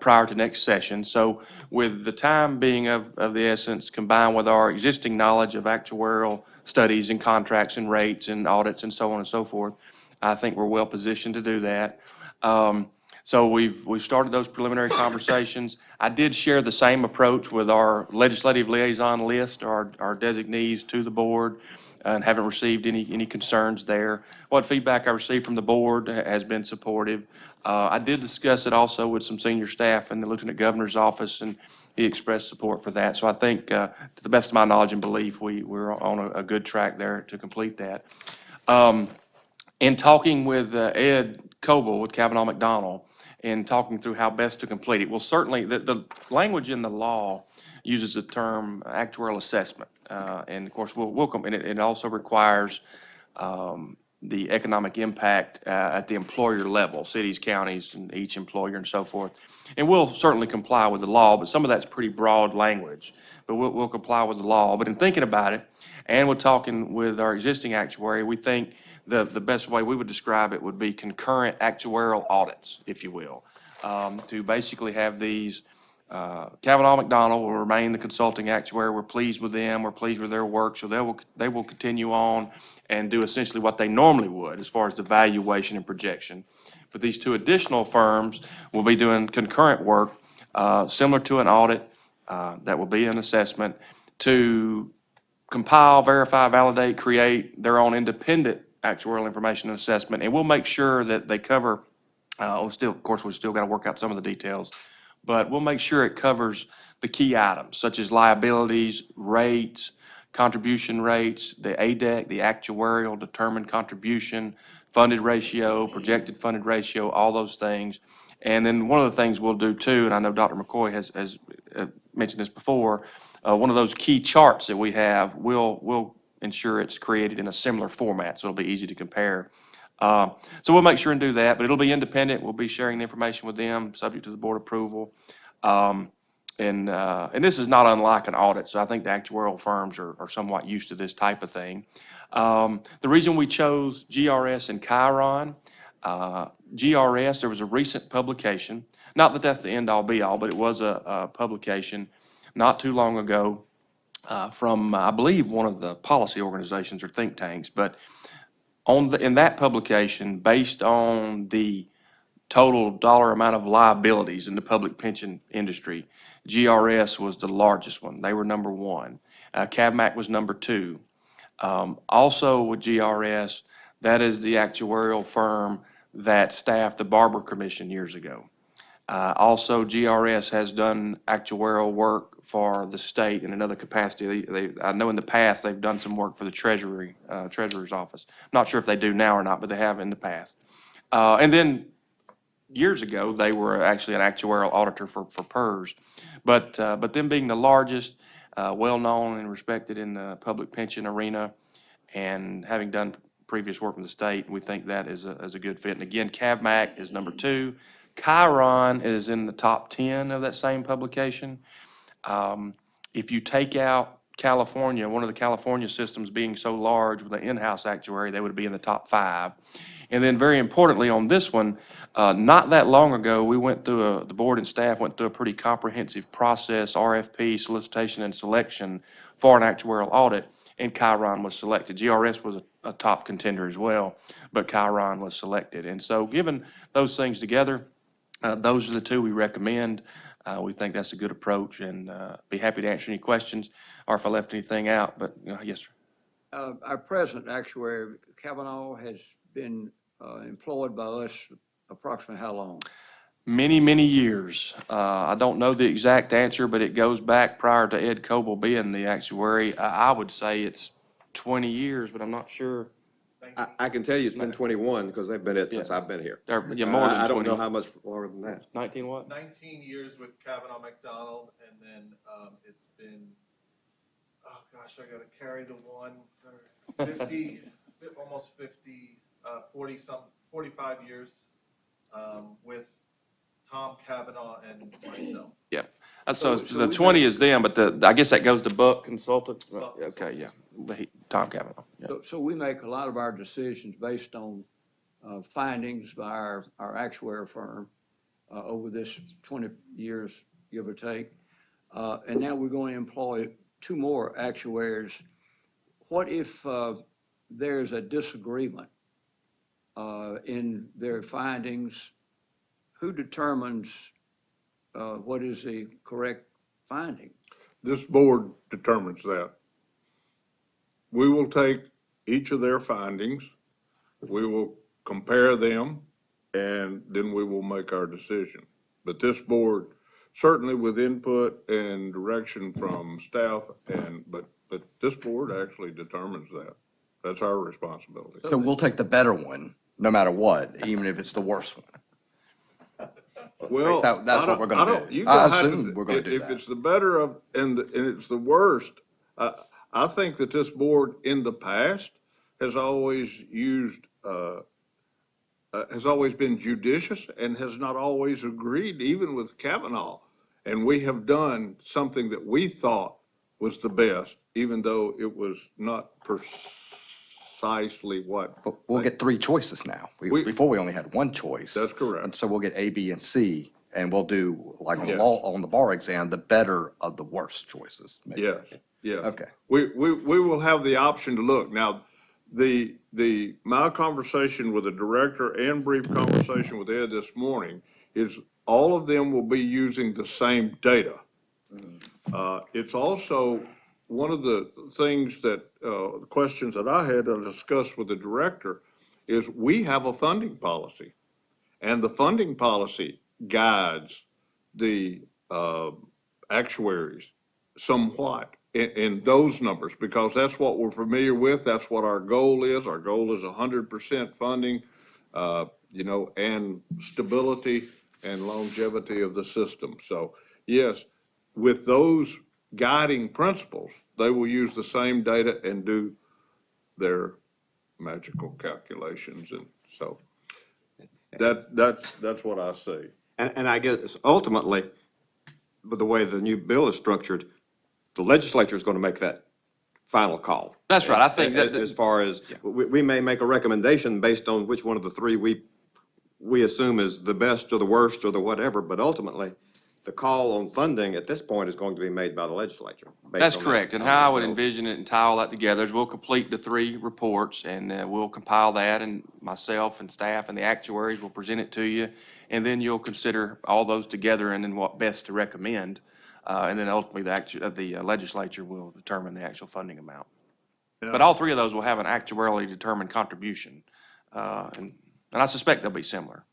prior to next session. So with the time being of the essence, combined with our existing knowledge of actuarial studies and contracts and rates and audits and so on and so forth, I think we're well positioned to do that. So we've started those preliminary conversations. I did share the same approach with our legislative liaison list, our designees to the board, and haven't received any concerns there. What feedback I received from the board has been supportive. I did discuss it also with some senior staff in the Lieutenant Governor's office, and he expressed support for that. So I think, to the best of my knowledge and belief, we're on a good track there to complete that. In talking with Ed Coble with Kavanaugh McDonald and talking through how best to complete it, well, certainly the language in the law uses the term actuarial assessment. And of course, and it also requires the economic impact at the employer level, cities, counties, and each employer and so forth. And we'll certainly comply with the law, but some of that's pretty broad language. But we'll comply with the law. But in thinking about it, and we're talking with our existing actuary, we think the best way we would describe it would be concurrent actuarial audits, if you will, to basically have these. Kavanaugh McDonald will remain the consulting actuary. We're pleased with them. We're pleased with their work. So they will continue on and do essentially what they normally would as far as the valuation and projection. But these 2 additional firms will be doing concurrent work, similar to an audit, that will be an assessment to compile, verify, validate, create their own independent actuarial information and assessment. And we'll make sure that they cover, of course, we've still got to work out some of the details, but we'll make sure it covers the key items such as liabilities, rates, contribution rates, the ADEC, the actuarial determined contribution, funded ratio, projected funded ratio, all those things. And then one of the things we'll do too, and I know Dr. McCoy has mentioned this before, one of those key charts that we have, we'll ensure it's created in a similar format, so it'll be easy to compare. So we'll make sure and do that, but it'll be independent. We'll be sharing the information with them, subject to the board approval. And this is not unlike an audit, so I think the actuarial firms are somewhat used to this type of thing. The reason we chose GRS and Chiron, GRS, there was a recent publication, not that that's the end-all be-all, but it was a publication not too long ago from, I believe, one of the policy organizations or think tanks, but in that publication, based on the total dollar amount of liabilities in the public pension industry, GRS was the largest one. They were number 1. CAVMAC was number 2. Also with GRS, that is the actuarial firm that staffed the Barber Commission years ago. Also, GRS has done actuarial work for the state in another capacity. I know in the past they've done some work for the Treasurer's office. Not sure if they do now or not, but they have in the past. And then years ago, they were actually an actuarial auditor for PERS. But them being the largest, well-known and respected in the public pension arena, and having done previous work from the state, we think that is a good fit. And again, CAVMAC is number 2. Chiron is in the top 10 of that same publication. If you take out California, one of the California systems being so large with an in-house actuary, they would be in the top 5. And then very importantly on this one, not that long ago, we went through the board and staff went through a pretty comprehensive process, RFP, solicitation and selection for an actuarial audit, and Chiron was selected. GRS was a top contender as well, but Chiron was selected. And so given those things together, those are the two we recommend. We think that's a good approach, and be happy to answer any questions or if I left anything out, but yes, sir. Our present actuary, Kavanaugh, has been employed by us approximately how long? Many, many years. I don't know the exact answer, but it goes back prior to Ed Coble being the actuary. I would say it's 20 years, but I'm not sure. I can tell you it's been 21, because they've been it since Yeah. I've been here. Yeah, more than I don't 20. know how much longer than that. 19 what? 19 years with Kavanaugh McDonald, and then it's been, oh gosh, I gotta carry the one, 50, almost 50, 45 years with Tom Kavanaugh and myself. Yeah. So So the 20 is them, but I guess that goes to Buck Consultant. Buck Okay, yeah. Tom Cavanaugh. Yeah. So we make a lot of our decisions based on findings by our actuary firm over this 20 years, give or take. And now we're going to employ 2 more actuaries. What if there's a disagreement in their findings? Who determines what is the correct finding? This board determines that. We will take each of their findings, we will compare them, and then we will make our decision. But this board, certainly with input and direction from staff, but this board actually determines that. That's our responsibility. So we'll take the better one, no matter what, even if it's the worst one. Well, That's what we're gonna do. You I don't have assume to, we're gonna do if that. it's the better of, and it's the worst, I think that this board in the past has always used, has always been judicious and has not always agreed, even with Kavanaugh. And we have done something that we thought was the best, even though it was not precisely what. But we'll get 3 choices now. Before we only had 1 choice. That's correct. And so we'll get A, B, and C, and we'll do, like on the Yes. on the bar exam, the better of the worst choices. maybe. Yes, yes. Okay. We will have the option to look. Now, my conversation with the director and brief conversation with Ed this morning is all of them will be using the same data. It's also one of the things that, questions that I had to discuss with the director is we have a funding policy. And the funding policy guides the actuaries somewhat in those numbers, because that's what we're familiar with. That's what our goal is. Our goal is 100% funding, and stability and longevity of the system. So yes, with those guiding principles, they will use the same data and do their magical calculations. And so that's what I see. And I guess ultimately, with the way the new bill is structured, the legislature is going to make that final call. That's right. I think that. As far as, we may make a recommendation based on which one of the 3 we assume is the best or the worst or the whatever, but ultimately, the call on funding at this point is going to be made by the legislature. That's correct. And how I would envision it and tie all that together is we'll complete the 3 reports, and we'll compile that, and myself and staff and the actuaries will present it to you. And then you'll consider all those together and then what best to recommend. And then ultimately the legislature will determine the actual funding amount. Yeah. But all 3 of those will have an actuarially determined contribution. And I suspect they'll be similar.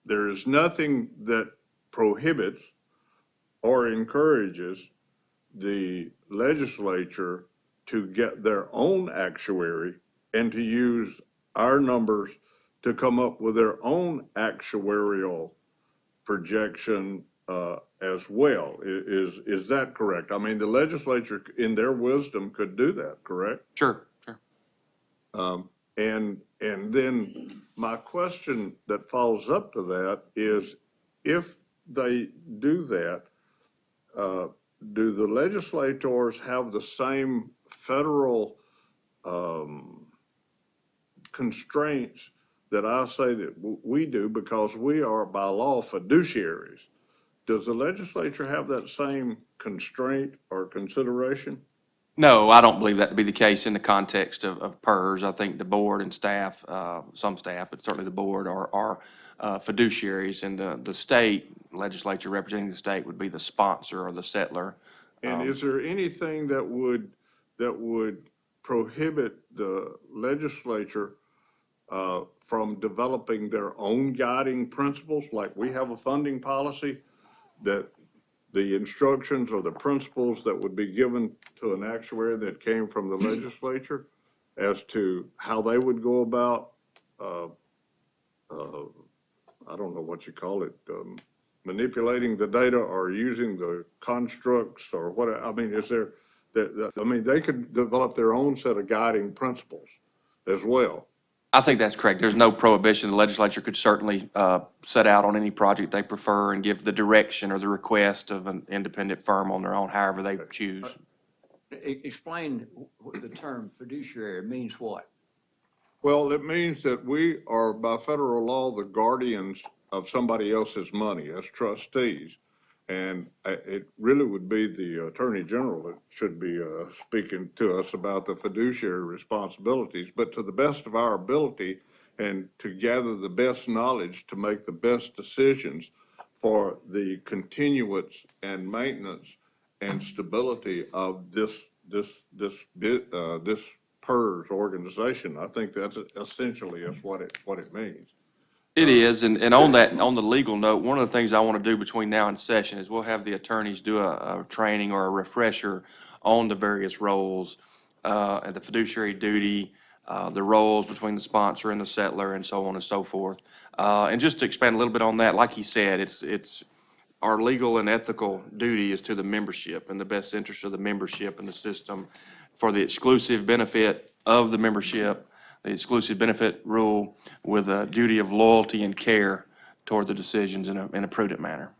There is nothing that prohibits or encourages the legislature to get their own actuary and to use our numbers to come up with their own actuarial projection as well. Is that correct? I mean, the legislature, in their wisdom, could do that, correct? Sure. And then my question that follows up to that is, if they do that, do the legislators have the same federal constraints that I say that we do because we are by law fiduciaries. Does the legislature have that same constraint or consideration? No, I don't believe that to be the case in the context of PERS. I think the board and staff, some staff, but certainly the board are fiduciaries, and the state legislature representing the state would be the sponsor or the settler. And is there anything that would prohibit the legislature from developing their own guiding principles? Like we have a funding policy that the instructions or the principles that would be given to an actuary that came from the legislature as to how they would go about, I don't know what you call it, manipulating the data or using the constructs or what, I mean, is there, I mean, they could develop their own set of guiding principles as well. I think that's correct. There's no prohibition. The legislature could certainly set out on any project they prefer and give the direction or the request of an independent firm on their own, however they choose. Explain the term fiduciary means what? Well, it means that we are, by federal law, the guardians of somebody else's money as trustees. And it really would be the Attorney General that should be speaking to us about the fiduciary responsibilities. But to the best of our ability and to gather the best knowledge to make the best decisions for the continuance and maintenance and stability of this PERS organization. I think that's essentially is what it means. It is, and on that, on the legal note, one of the things I want to do between now and session is we'll have the attorneys do a training or a refresher on the various roles, and the fiduciary duty, the roles between the sponsor and the settler, and so on and so forth. And just to expand a little bit on that, like he said, it's our legal and ethical duty is to the membership and the best interest of the membership and the system for the exclusive benefit of the membership, the exclusive benefit rule with a duty of loyalty and care toward the decisions in a prudent manner.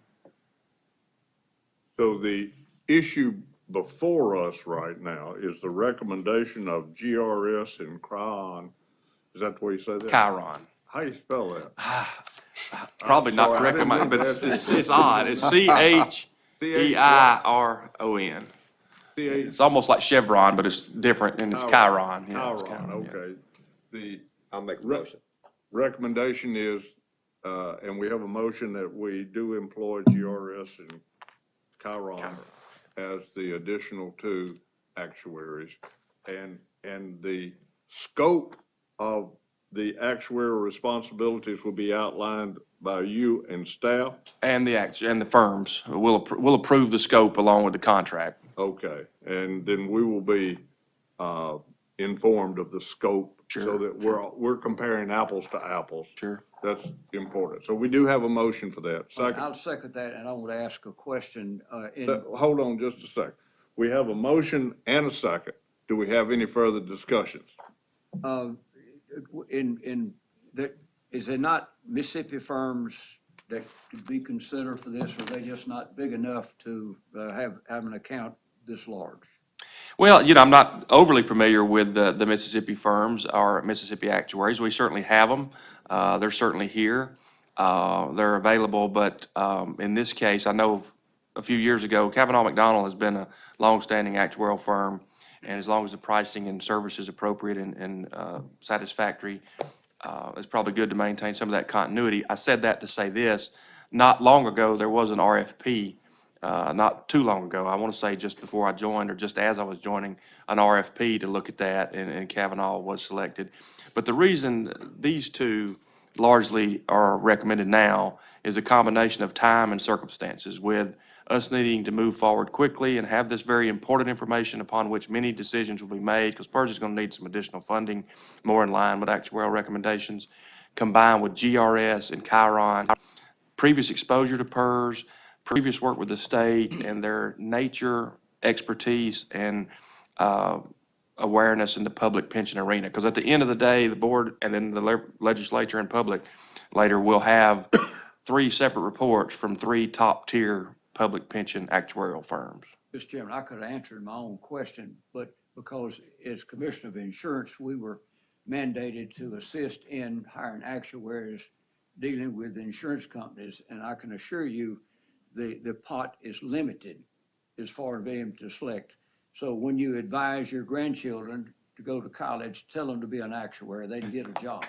So the issue before us right now is the recommendation of GRS and Chiron. Is that the way you say that? Chiron. How do you spell that? Probably not sorry, I correctly, didn't mean but to it's odd. It's Chiron. It's almost like Chevron, but it's different, and it's Chiron. Yeah, it's Chiron, Chiron, yeah. okay. The I'll make the motion. recommendation is, and we have a motion that we do employ GRS and Chiron as the additional two actuaries. And the scope of the actuarial responsibilities will be outlined by you and staff? And the firms will approve the scope along with the contract. Okay, and then we will be informed of the scope. Sure, so that we're comparing apples to apples. Sure. That's important. So we do have a motion for that. Second. I'll second that, and I want to ask a question. Hold on just a second. We have a motion and a second. Do we have any further discussions? Is there not Mississippi firms that could be considered for this, or are they just not big enough to have an account this large? Well, I'm not overly familiar with the Mississippi firms or Mississippi actuaries. We certainly have them. They're certainly here. They're available, but in this case, I know a few years ago, Kavanaugh McDonald has been a longstanding actuarial firm, and as long as the pricing and service is appropriate and satisfactory, it's probably good to maintain some of that continuity. I said that to say this. Not long ago, there was an RFP. Not too long ago, I want to say just before I joined or just as I was joining, an RFP to look at that, and Kavanaugh was selected. But the reason these two largely are recommended now is a combination of time and circumstances, with us needing to move forward quickly and have this very important information upon which many decisions will be made, because PERS is going to need some additional funding more in line with actuarial recommendations, combined with GRS and Chiron, previous exposure to PERS, previous work with the state, and their nature, expertise, and awareness in the public pension arena. Because at the end of the day, the board and then the legislature and public later will have 3 separate reports from 3 top-tier public pension actuarial firms. Mr. Chairman, I could have answered my own question, but because as Commissioner of Insurance, we were mandated to assist in hiring actuaries dealing with insurance companies, and I can assure you, the pot is limited as far as being able to select. So when you advise your grandchildren to go to college, tell them to be an actuary, they can get a job.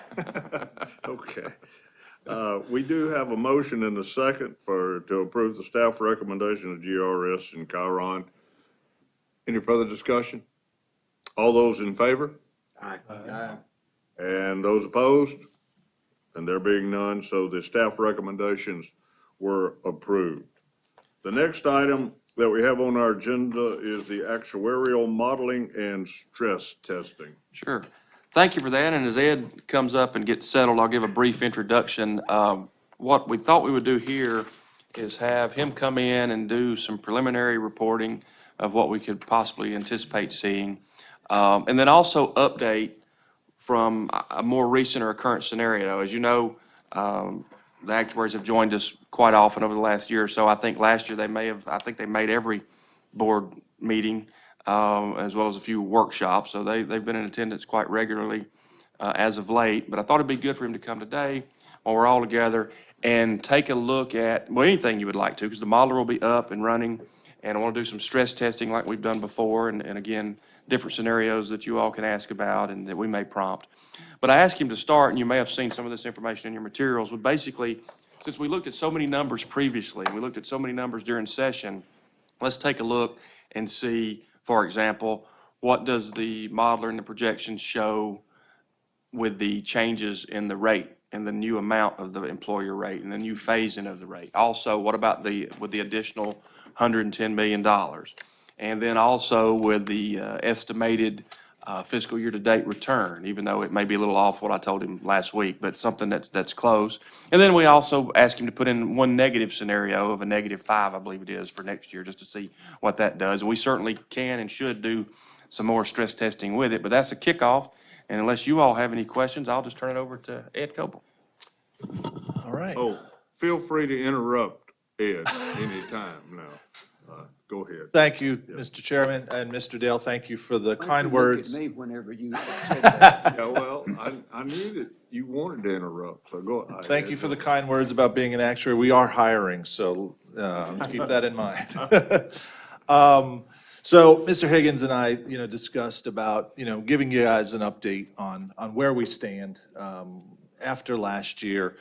Okay. We do have a motion and a second to approve the staff recommendation of GRS and Chiron. Any further discussion? All those in favor? And those opposed? And there being none, so the staff recommendations were approved. The next item that we have on our agenda is the actuarial modeling and stress testing. Sure. Thank you for that. And as Ed comes up and gets settled, I'll give a brief introduction. What we thought we would do here is have him come in and do some preliminary reporting of what we could possibly anticipate seeing. And then also update from a more recent or a current scenario. As you know, the actuaries have joined us quite often over the last year or so. I think last year I think they made every board meeting, as well as a few workshops. So they've been in attendance quite regularly as of late. But I thought it'd be good for him to come today while we're all together and take a look at, well, anything you would like to, because the modeler will be up and running. And I want to do some stress testing like we've done before. And again, different scenarios that you all can ask about and that we may prompt. But I asked him to start, and you may have seen some of this information in your materials, but basically, since we looked at so many numbers previously, and we looked at so many numbers during session, let's take a look and see, for example, what does the modeler and the projections show with the changes in the rate and the new amount of the employer rate and the new phasing of the rate. Also, what about with the additional $110 million? And then also with the estimated fiscal year-to-date return, even though it may be a little off what I told him last week, but something that's close. And then we also asked him to put in one negative scenario of a -5, I believe it is, for next year, just to see what that does. We certainly can and should do some more stress testing with it, but that's a kickoff. And unless you all have any questions, I'll just turn it over to Ed Coble. All right. Oh, feel free to interrupt Ed anytime now. Go ahead. Thank you, Mr. Chairman, and Mr. Dale, thank you for the kind Look words. at me whenever you said that. Yeah, well, I knew that you wanted to interrupt, so go ahead. Thank you for the kind words about being an actuary. We are hiring, so keep that in mind. So Mr. Higgins and I, discussed about, giving you guys an update on where we stand after last year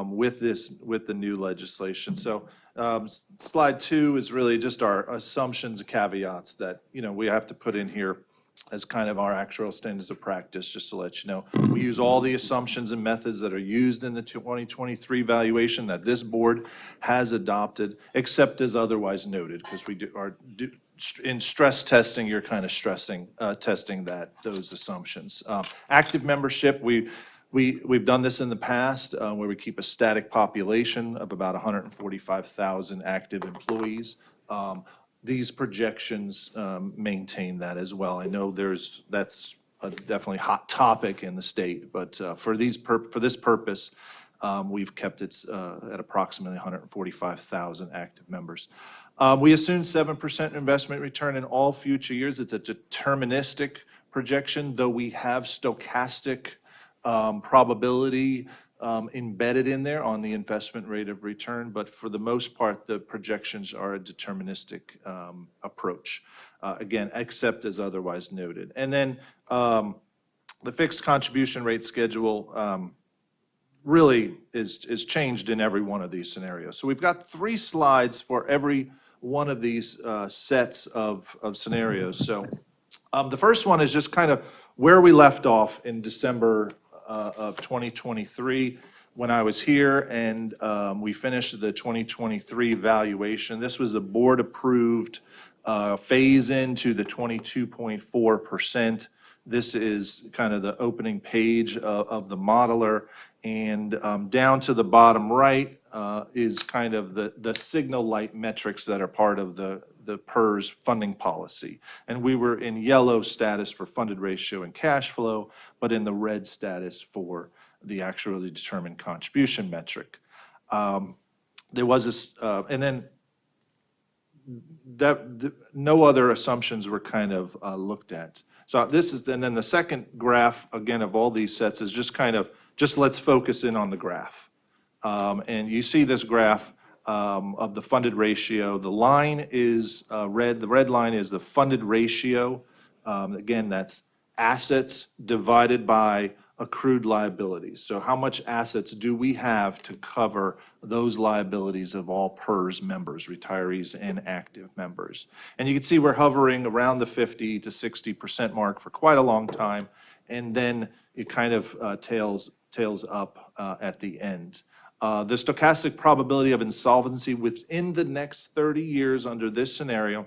with the new legislation. So slide 2 is really just our assumptions and caveats that, we have to put in here as kind of our actuarial standards of practice, just to let you know. We use all the assumptions and methods that are used in the 2023 valuation that this board has adopted, except as otherwise noted, because we in stress testing, you're kind of testing those assumptions. Active membership, we've done this in the past where we keep a static population of about 145,000 active employees. These projections maintain that as well. I know that's a definitely hot topic in the state, but for this purpose, we've kept it at approximately 145,000 active members. We assume 7% investment return in all future years. It's a deterministic projection, though we have stochastic probability embedded in there on the investment rate of return, but for the most part, the projections are a deterministic approach, again, except as otherwise noted. And then the fixed contribution rate schedule really is changed in every one of these scenarios. So we've got 3 slides for every one of these sets of scenarios. So the first one is just kind of where we left off in December of 2023 when I was here, and we finished the 2023 valuation. This was a board-approved phase into the 22.4%. This is kind of the opening page of the modeler, and down to the bottom right is kind of the signal light metrics that are part of the PERS funding policy. And we were in yellow status for funded ratio and cash flow, but in the red status for the actually determined contribution metric. There was this, and then no other assumptions were kind of looked at. So this is, and then the second graph, again, of all these sets is just kind of, just let's focus in on the graph. And you see this graph of the funded ratio. The line is red. The red line is the funded ratio. Again, that's assets divided by accrued liabilities. So how much assets do we have to cover those liabilities of all PERS members, retirees and active members? And you can see we're hovering around the 50 to 60% mark for quite a long time. And then it kind of tails up at the end. The stochastic probability of insolvency within the next 30 years under this scenario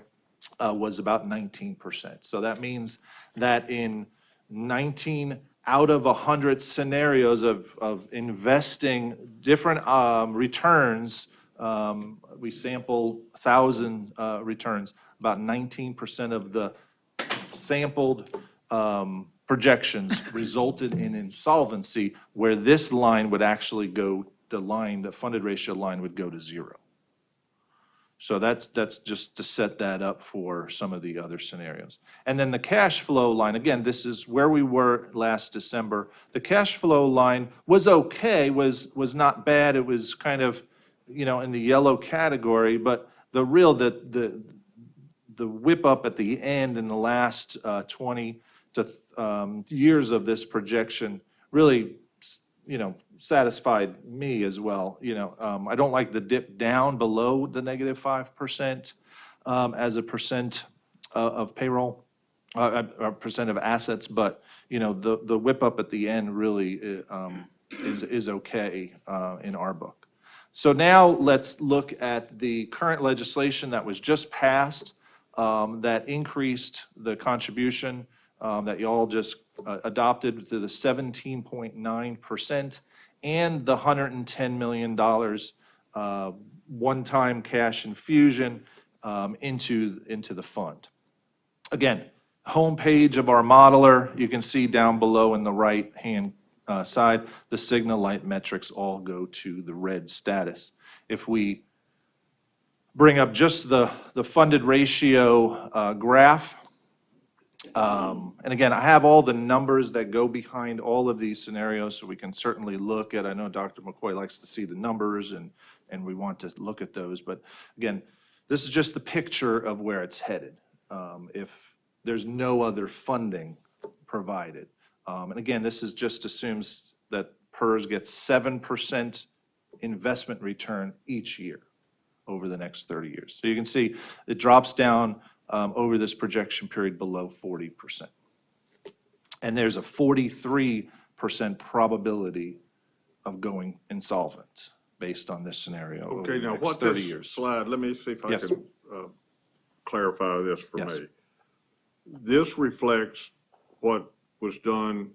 was about 19%. So that means that in 19 out of 100 scenarios of investing different returns, we sample 1,000 returns, about 19% of the sampled projections resulted in insolvency, where this line would actually go, the funded ratio line would go to zero. So that's just to set that up for some of the other scenarios. And then the cash flow line, again, this is where we were last December. The cash flow line was okay, was not bad. It was kind of, in the yellow category, but the whip up at the end in the last 20 years of this projection really, satisfied me as well. I don't like the dip down below the -5% as a percent of payroll, a percent of assets, but the whip up at the end really is okay in our book. So now let's look at the current legislation that was just passed that increased the contribution that you all just adopted to the 17.9% and the $110 million one-time cash infusion into the fund. Again, homepage of our modeler, you can see down below in the right-hand side, the signal light metrics all go to the red status. If we bring up just the funded ratio graph, and again, I have all the numbers that go behind all of these scenarios, so we can certainly look at, I know Dr. McCoy likes to see the numbers, and we want to look at those. But again, this is just the picture of where it's headed if there's no other funding provided. And again, this is just assumes that PERS gets 7% investment return each year over the next 30 years. So you can see it drops down over this projection period below 40%. And there's a 43% probability of going insolvent based on this scenario over Okay, the now next what 30 this years. slide, let me see if I Yes. can clarify this for Yes. me. This reflects what was done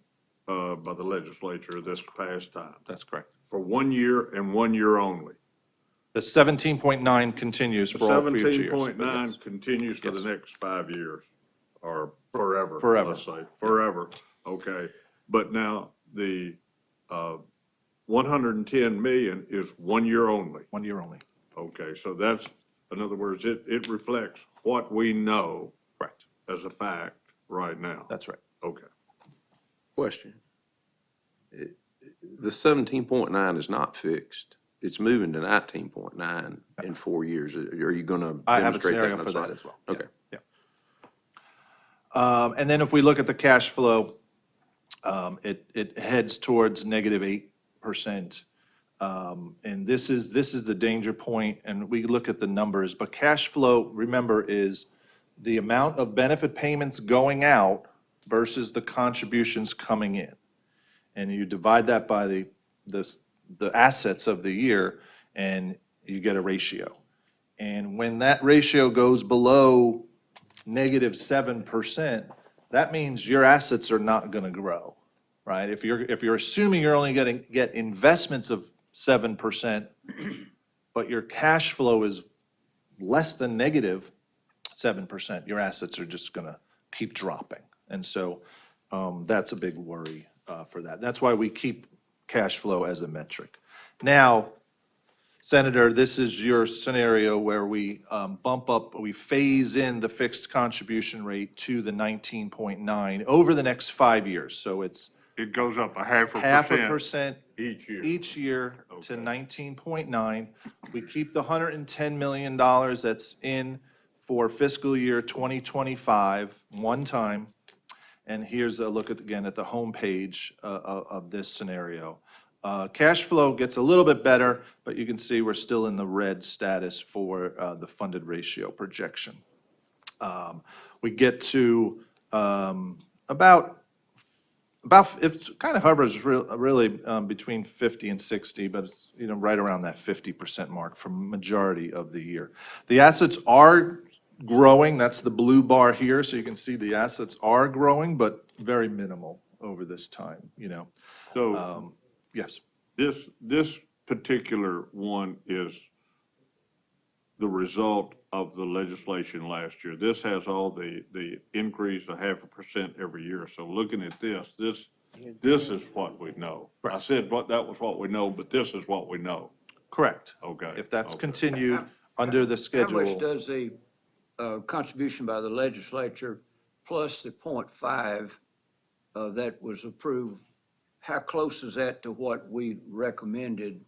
by the legislature this past time, That's correct. for 1 year and 1 year only. The 17.9 continues for all future years. 17.9 continues for Yes. the next 5 years, or forever. Forever. Let's say, forever, okay. But now, the 110 million is 1 year only. 1 year only. Okay, so that's, in other words, it reflects what we know Correct. as a fact right now. That's right. Okay. Question. The 17.9 is not fixed. It's moving to 19.9 in 4 years. Are you going to I have a demonstrate that? scenario for that as well. Yeah. Okay. Yeah. And then if we look at the cash flow, it heads towards -8%. And this is the danger point, and we look at the numbers, but cash flow, remember, is the amount of benefit payments going out versus the contributions coming in. And you divide that by the assets of the year, and you get a ratio. And when that ratio goes below -7%, that means your assets are not going to grow, right? If you're assuming you're only going to get investments of 7%, but your cash flow is less than -7%, your assets are just going to keep dropping. And so that's a big worry for that. That's why we keep cash flow as a metric. Now, Senator, this is your scenario where we we phase in the fixed contribution rate to the 19.9 over the next 5 years. So it's It goes up a half a half a percent percent each year. to Okay. 19.9. We keep the $110 million that's in for fiscal year 2025, one time. And here's a look again at the homepage of this scenario. Cash flow gets a little bit better, but you can see we're still in the red status for the funded ratio projection. We get to about it kind of hovers really between 50 and 60, but it's, right around that 50% mark for majority of the year. The assets are growing. That's the blue bar here. So you can see the assets are growing, but very minimal over this time, So Yes. this particular one is the result of the legislation last year. This has all the increase of 0.5% every year. So looking at this is what we know. I said that was what we know, but this is what we know. Correct. Okay. If that's Okay. continued under the How much schedule. does the contribution by the legislature plus the 0.5 that was approved, how close is that to what we recommended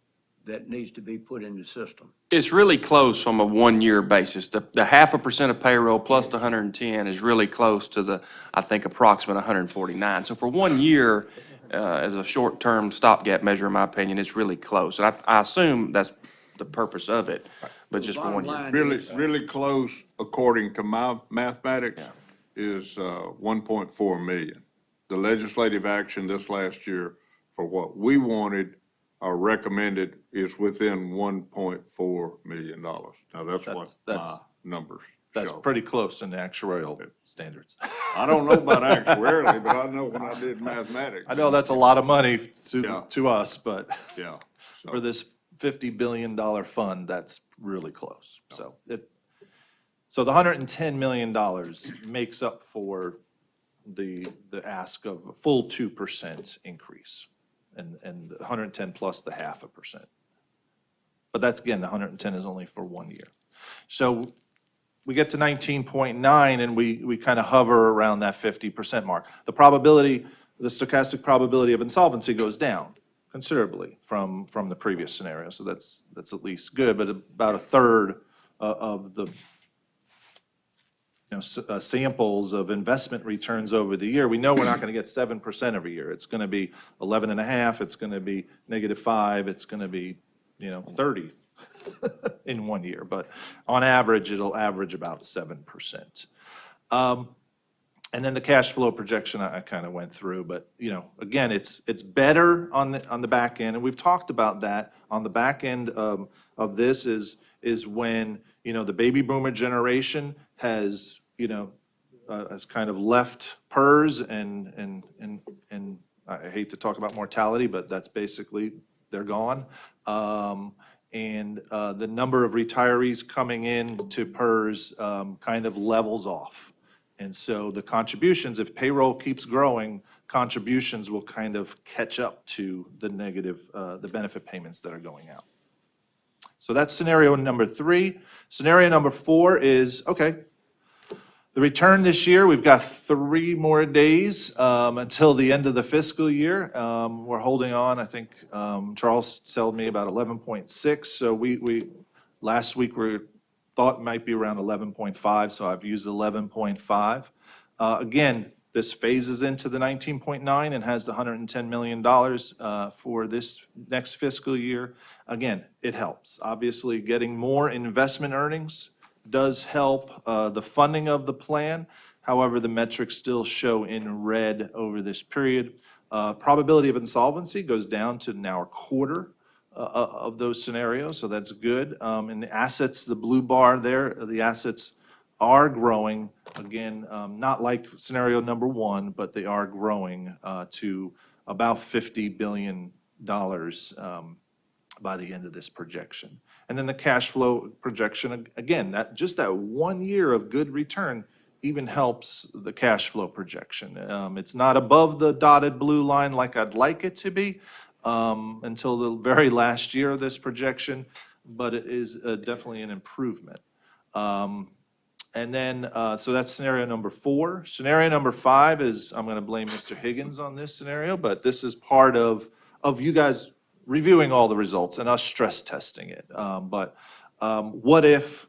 that needs to be put in the system? It's really close on a one-year basis. The 0.5% of payroll plus the 110 is really close to the, I think, approximate 149. So for 1 year, as a short-term stopgap measure, in my opinion, it's really close. And I assume that's the purpose of it, but just for 1 year. Really close, according to my mathematics, is 1.4 million. The legislative action this last year for what we wanted or recommended is within $1.4 million. Now, that's what my numbers That's show. pretty close in the actuarial standards. I don't know about actuarially, but I know when I did mathematics. I know that's a lot of money Yeah. to us, but Yeah. So- for this $50 billion fund, that's really close. So the $110 million makes up for the ask of a full 2% increase, and the 110 plus the 0.5%. But that's, again, the 110 is only for 1 year. So we get to 19.9 and we kind of hover around that 50% mark. The stochastic probability of insolvency goes down considerably from the previous scenario. So that's at least good, but about a third of the samples of investment returns over the year, we know we're not going to get 7% every year. It's going to be 11.5, it's going to be -5, it's going to be 30 in 1 year, but on average, it'll average about 7%. And then the cash flow projection I kind of went through, but again, it's better on the back end, and we've talked about that. On the back end of this is when the baby boomer generation has kind of left PERS, and I hate to talk about mortality, but that's basically they're gone. And the number of retirees coming in to PERS kind of levels off. And so the contributions, if payroll keeps growing, contributions will kind of catch up to the the benefit payments that are going out. So that's scenario number 3. Scenario number 4 is, okay, the return this year, we've got 3 more days until the end of the fiscal year. We're holding on, I think Charles told me about 11.6. So we last week we thought might be around 11.5, so I've used 11.5. Again, this phases into the 19.9 and has the $110 million for this next fiscal year. Again, it helps. Obviously, getting more investment earnings does help the funding of the plan. However, the metrics still show in red over this period. Probability of insolvency goes down to now a quarter of those scenarios, so that's good. And the assets, the blue bar there, the assets are growing. Again, not like scenario number 1, but they are growing to about $50 billion by the end of this projection. And then the cash flow projection, again, just that 1 year of good return even helps the cash flow projection. It's not above the dotted blue line like I'd like it to be until the very last year of this projection, but it is definitely an improvement. And then, so that's scenario number 4. Scenario number 5 is, I'm going to blame Mr. Higgins on this scenario, but this is part of you guys reviewing all the results and us stress testing it. But what if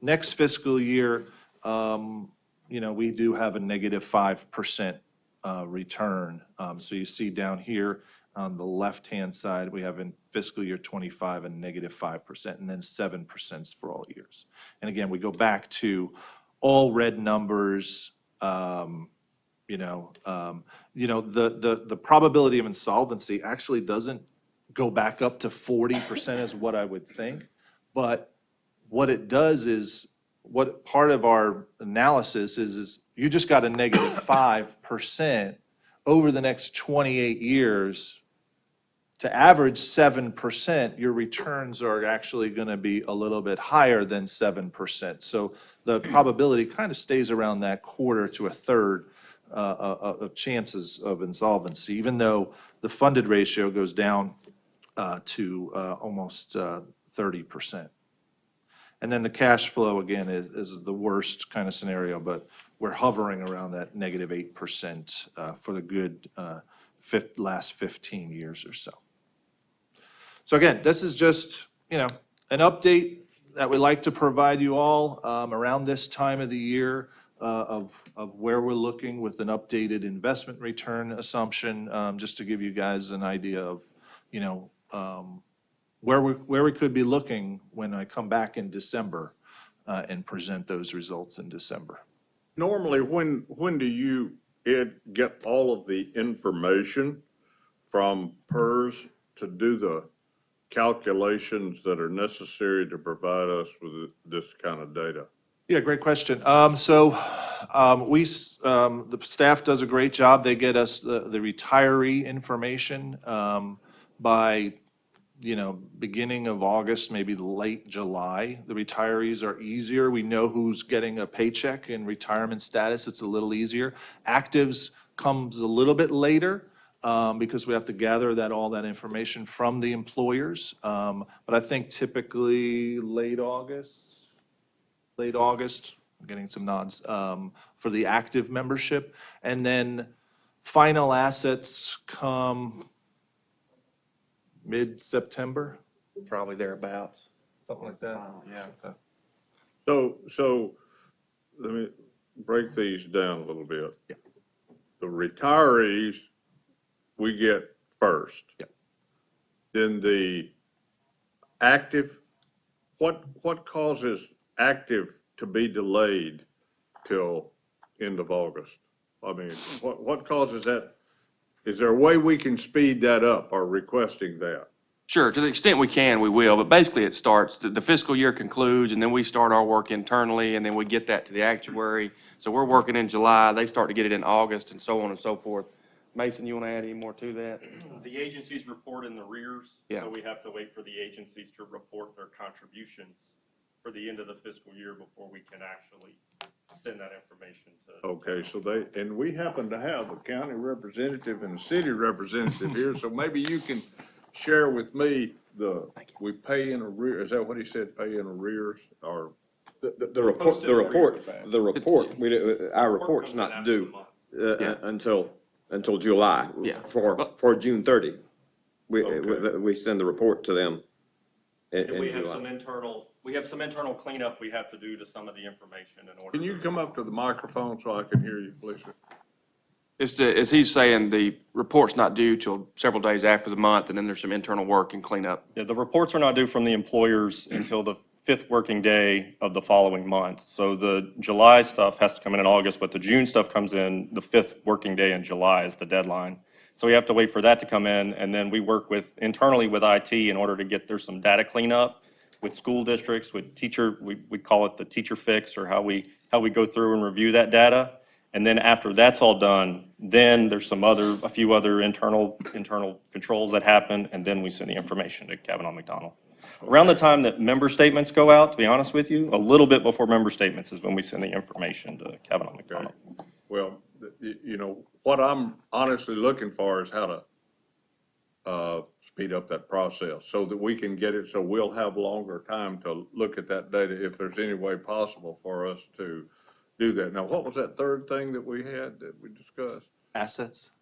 next fiscal year, we do have a negative 5% return? So you see down here on the left-hand side, we have in fiscal year '25 a negative 5%, and then 7% for all years. And again, we go back to all red numbers. The probability of insolvency actually doesn't go back up to 40% as what I would think. But what it does is, what part of our analysis is you just got a negative 5% over the next 28 years. To average 7%, your returns are actually going to be a little bit higher than 7%. So the probability kind of stays around that quarter to a third of chances of insolvency, even though the funded ratio goes down to almost 30%. And then the cash flow, again, is the worst kind of scenario, but we're hovering around that negative 8% for the good last 15 years or so. So again, this is just, an update that we like to provide you all around this time of the year of where we're looking with an updated investment return assumption, just to give you guys an idea of, where we could be looking when I come back in December and present those results in December. Normally, when do you, Ed, get all of the information from PERS to do the calculations that are necessary to provide us with this kind of data? Yeah, great question. The staff does a great job. They get us the retiree information by, beginning of August, maybe late July. The retirees are easier. We know who's getting a paycheck in retirement status. It's a little easier. Actives comes a little bit later because we have to gather all that information from the employers. But I think typically late August, I'm getting some nods, for the active membership. And then final assets come mid-September, Probably thereabouts. something like that. Yeah. So let me break these down a little bit. Yeah. The retirees, we get first. Yep. Then the active, what causes active to be delayed till end of August? I mean, what causes that? Is there a way we can speed that up or requesting that? Sure, to the extent we can, we will, but basically it starts, the fiscal year concludes, and then we start our work internally, and then we get that to the actuary. So we're working in July, they start to get it in August, and so on and so forth. Mason, you want to add any more to that? The agencies report in the arrears, Yeah. so we have to wait for the agencies to report their contributions for the end of the fiscal year before we can actually send that information to. Okay, so and we happen to have a county representative and a city representative here, so maybe you can share with me we pay in arrears, is that what he said, pay in arrears, or? The report, our report's not due until July. Yeah. For June 30. Okay. We send the report to them in And we have July. some internal cleanup we have to do to some of the information in order. Can you come up to the microphone so I can hear you, please? As he's saying, the report's not due till several days after the month, and then there's some internal work and cleanup. Yeah, the reports are not due from the employers until the 5th working day of the following month. So the July stuff has to come in August, but the June stuff comes in the 5th working day in July is the deadline. So we have to wait for that to come in, and then we work internally with IT in order to there's some data cleanup with school districts, with teacher, we call it the teacher fix, or how we go through and review that data. And then after that's all done, then there's a few other internal controls that happen, and then we send the information to Kavanaugh McDonald. Around the time that member statements go out, to be honest with you, a little bit before member statements is when we send the information to Kavanaugh McDonald. Well, what I'm honestly looking for is how to speed up that process so that we can get it, so we'll have longer time to look at that data if there's any way possible for us to do that. Now, what was that third thing that we had that we discussed? Assets?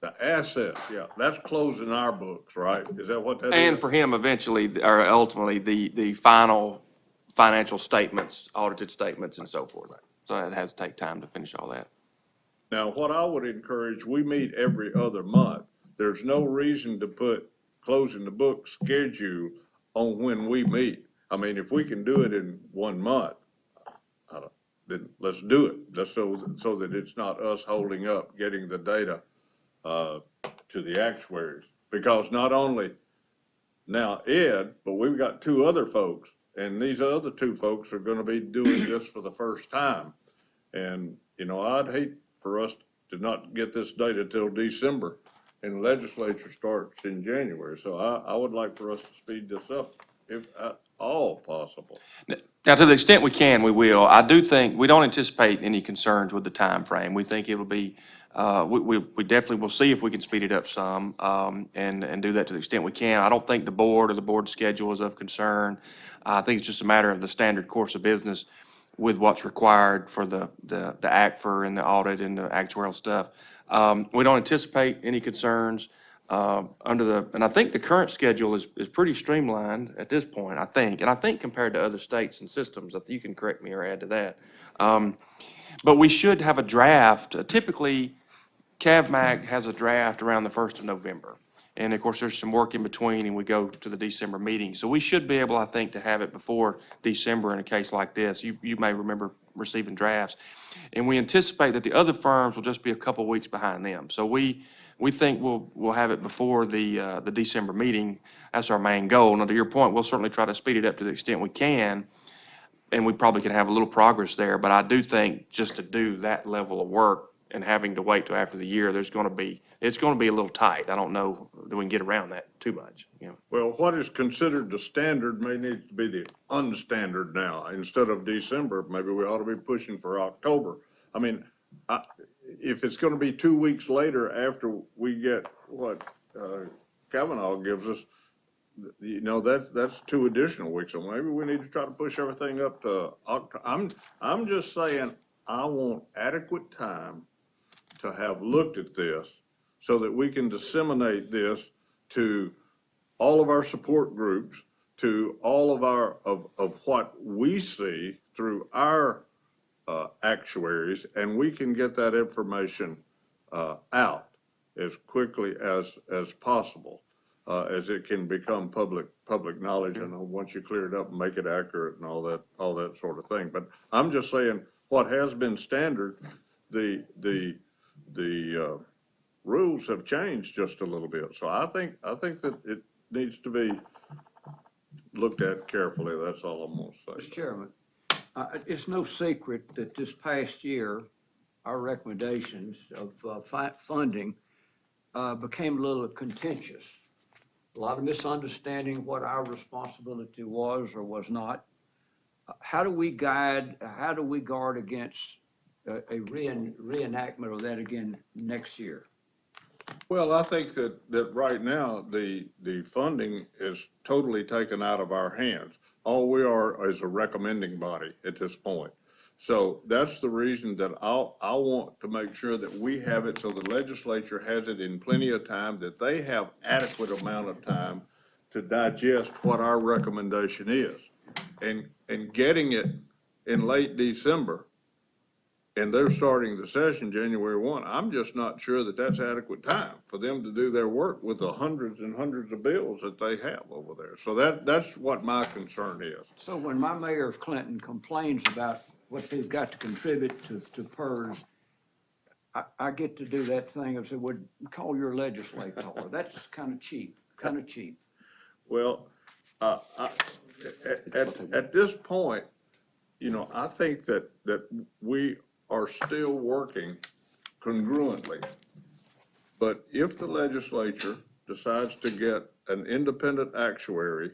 The assets, yeah, that's closing our books, right? Is that what that is? And for him, eventually, or ultimately, the final financial statements, audited statements and so forth. So it has to take time to finish all that. Now, what I would encourage, we meet every other month. There's no reason to put closing the book schedule on when we meet. I mean, if we can do it in 1 month, then let's do it. Just so that it's not us holding up getting the data to the actuaries. Because not only now Ed, but we've got 2 other folks, and these other 2 folks are gonna be doing this for the first time. And, you know, I'd hate for us to not get this data till December, and the legislature starts in January. So I would like for us to speed this up if at all possible. Now, to the extent we can, we will. I do think, we don't anticipate any concerns with the time frame. We think it'll be, we definitely will see if we can speed it up some, and do that to the extent we can. I don't think the board or the board schedule is of concern. I think it's just a matter of the standard course of business with what's required for the ACFR and the audit and the actuarial stuff. We don't anticipate any concerns. And I think the current schedule is pretty streamlined at this point, I think. And I think compared to other states and systems, you can correct me or add to that. But we should have a draft. Typically, CAVMAC has a draft around the 1st of November. And of course, there's some work in between and we go to the December meeting. So we should be able, I think, to have it before December in a case like this. You may remember receiving drafts. And we anticipate that the other firms will just be a couple weeks behind them. So we think we'll have it before the December meeting. That's our main goal. Now, to your point, we'll certainly try to speed it up to the extent we can. And we probably can have a little progress there. But I do think just to do that level of work and having to wait till after the year, it's going to be a little tight. I don't know that we can get around that too much, you know. Well, what is considered the standard may need to be the unstandard now. Instead of December, maybe we ought to be pushing for October. I mean, if it's going to be 2 weeks later after we get what Kavanaugh gives us, you know, that's 2 additional weeks. So maybe we need to try to push everything up to October. I'm just saying I want adequate time to have looked at this so that we can disseminate this to all of our support groups, to all of our, of what we see through our actuaries, and we can get that information out as quickly as possible, as it can become public knowledge, and once you clear it up and make it accurate and all that sort of thing. But I'm just saying what has been standard, the rules have changed just a little bit. So I think that it needs to be looked at carefully. That's all I'm going to say. Mr. Chairman, it's no secret that this past year, our recommendations of funding became a little contentious. A lot of misunderstanding what our responsibility was or was not. How do we guard against a reenactment of that again next year? Well, I think that right now, the funding is totally taken out of our hands. All we are is a recommending body at this point. So that's the reason that I want to make sure that we have it so the legislature has it in plenty of time, that they have adequate amount of time to digest what our recommendation is. And getting it in late December, and they're starting the session January 1, I'm just not sure that that's adequate time for them to do their work with the hundreds and hundreds of bills that they have over there. So that's what my concern is. So when my mayor of Clinton complains about what they've got to contribute to PERS, I get to do that thing of say, well, call your legislator. That's kind of cheap. Well, at this point, you know, I think that we are still working congruently. But if the legislature decides to get an independent actuary,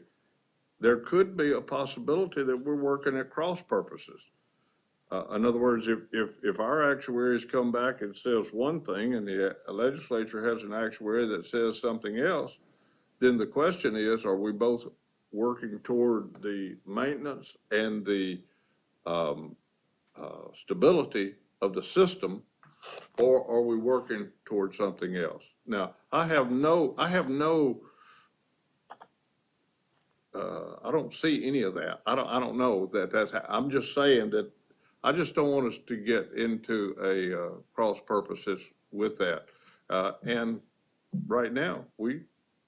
there could be a possibility that we're working at cross purposes. In other words, if our actuaries come back and says one thing and the legislature has an actuary that says something else, then the question is, are we both working toward the maintenance and the stability of the system, or are we working toward something else? Now, I don't see any of that. I don't know that I'm just saying that I just don't want us to get into a cross purposes with that. And right now, we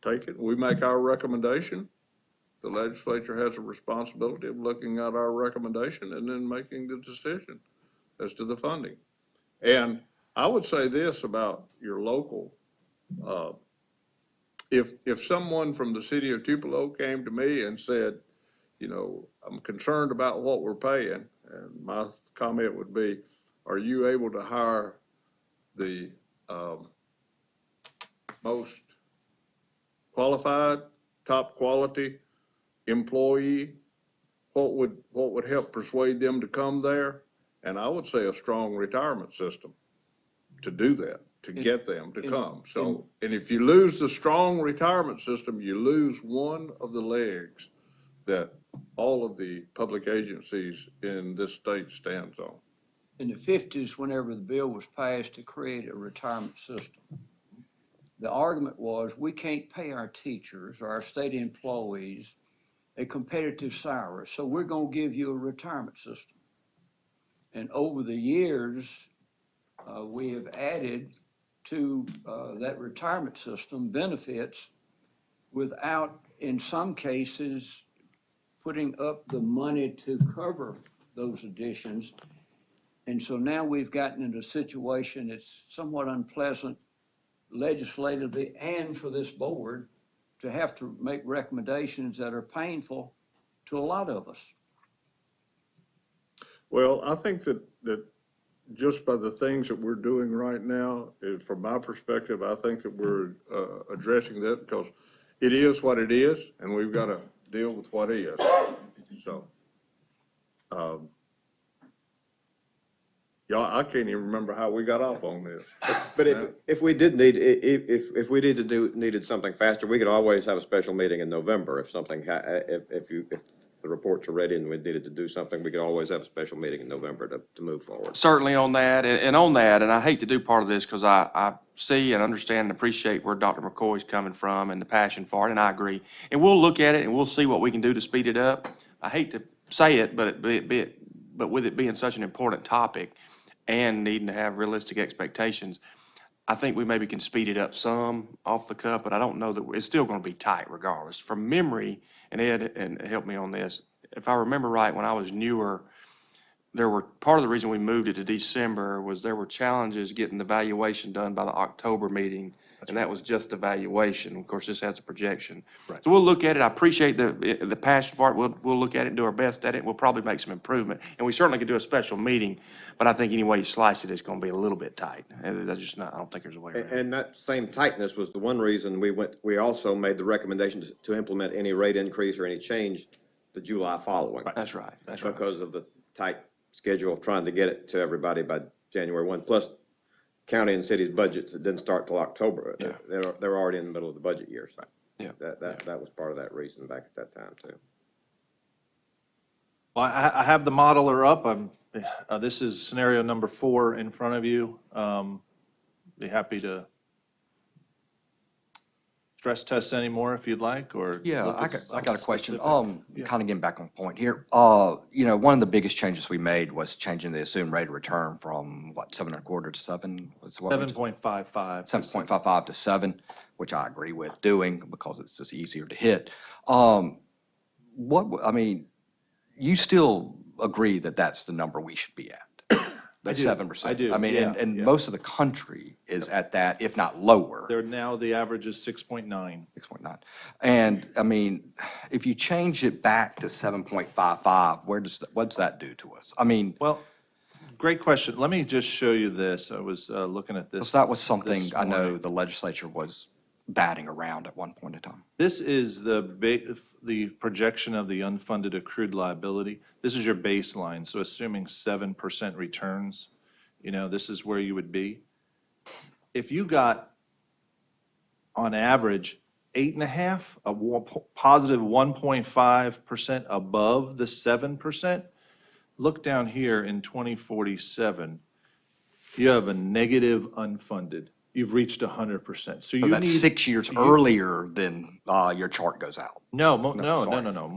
take it, we make our recommendation. The legislature has a responsibility of looking at our recommendation and then making the decision as to the funding. And I would say this about your local, if someone from the city of Tupelo came to me and said, you know, I'm concerned about what we're paying, and my comment would be, are you able to hire the most qualified, top quality employee? What would help persuade them to come there? And I would say a strong retirement system to do that, to get them to come. So, and if you lose the strong retirement system, you lose one of the legs that all of the public agencies in this state stands on. In the 50s, whenever the bill was passed to create a retirement system, the argument was we can't pay our teachers or our state employees a competitive salary, so we're going to give you a retirement system. And over the years, we have added to that retirement system benefits without, in some cases, putting up the money to cover those additions. And so now we've gotten into a situation that's somewhat unpleasant legislatively and for this board to have to make recommendations that are painful to a lot of us. Well, I think that just by the things that we're doing right now, from my perspective, I think that we're addressing that because it is what it is, and we've got to deal with what is. So, y'all, I can't even remember how we got off on this. But if we did need, if we needed something faster, we could always have a special meeting in November if something, if the reports are ready and we needed to do something, we could always have a special meeting in November to move forward. Certainly on that, and on that, and I hate to do part of this because I see and understand and appreciate where Dr. McCoy's coming from and the passion for it, and I agree. And we'll look at it and we'll see what we can do to speed it up. I hate to say it, but with it being such an important topic and needing to have realistic expectations, I think we maybe can speed it up some off the cuff, but I don't know that it's still going to be tight regardless. From memory, and Ed, and help me on this, if I remember right, when I was newer, part of the reason we moved it to December was there were challenges getting the valuation done by the October meeting, and that was just the valuation. Of course, this has a projection. Right. So we'll look at it. I appreciate the passion for it. We'll look at it and do our best at it. We'll probably make some improvement, and we certainly could do a special meeting, but I think any way you slice it, it's going to be a little bit tight. And that's just not, I don't think there's a way around it. And that same tightness was the one reason we also made the recommendation to implement any rate increase or any change the July following. That's right. That's right. Because of the tight schedule of trying to get it to everybody by January 1. Plus, county and city's budgets didn't start till October. Yeah. They're already in the middle of the budget year, so Yeah. that was part of that reason back at that time too. Well, I have the modeler up. This is scenario number 4 in front of you. Be happy to stress test any more if you'd like, or. Yeah, look I at got a something question. specific. Yeah. Kind of getting back on point here. One of the biggest changes we made was changing the assumed rate of return from what, 7.25 to 7? 7.55. 7.55 to 7, which I agree with doing because it's just easier to hit. You still agree that that's the number we should be at? The 7%? I do, I mean, yeah, and yeah. most of the country is at that, if not lower. They're now, the average is 6.9. 6.9. And I mean, if you change it back to 7.55, what's that do to us? I mean, Well, great question. Let me just show you this. I was looking at this. 'cause that was something this I know morning. the legislature was batting around at one point in time. This is the projection of the unfunded accrued liability. This is your baseline, so assuming 7% returns, this is where you would be. If you got, on average, 8.5, positive 1.5% above the 7%. Look down here in 2047, you have a negative unfunded. You've reached 100%. So So you that's need. 6 years earlier than your chart goes out. No, sorry.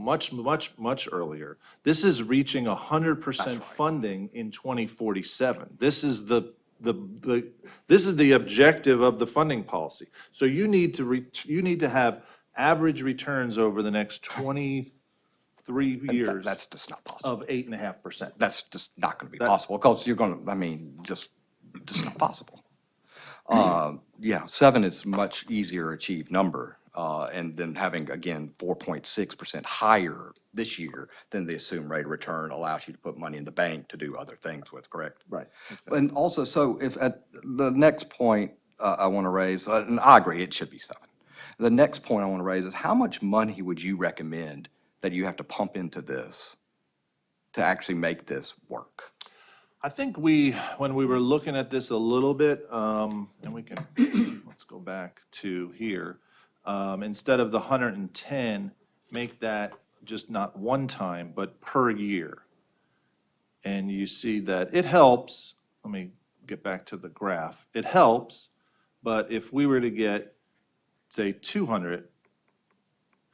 much earlier. This is reaching 100% That's right. funding in 2047. This is this is the objective of the funding policy. So you need to have average returns over the next 23 And years that's just not possible. of 8.5%. That's just not going to be That- possible, because you're going to, I mean, just not possible. Yeah, 7 is much easier achieved number, and then having, again, 4.6% higher this year than the assumed rate of return allows you to put money in the bank to do other things with, correct? Right. And also, so if at the next point I want to raise, and I agree, it should be 7. The next point I want to raise is, how much money would you recommend that you have to pump into this to actually make this work? I think when we were looking at this a little bit, and we can, let's go back to here. Instead of the 110, make that just not one time, but per year. And you see that it helps. Let me get back to the graph. It helps, but if we were to get, say, 200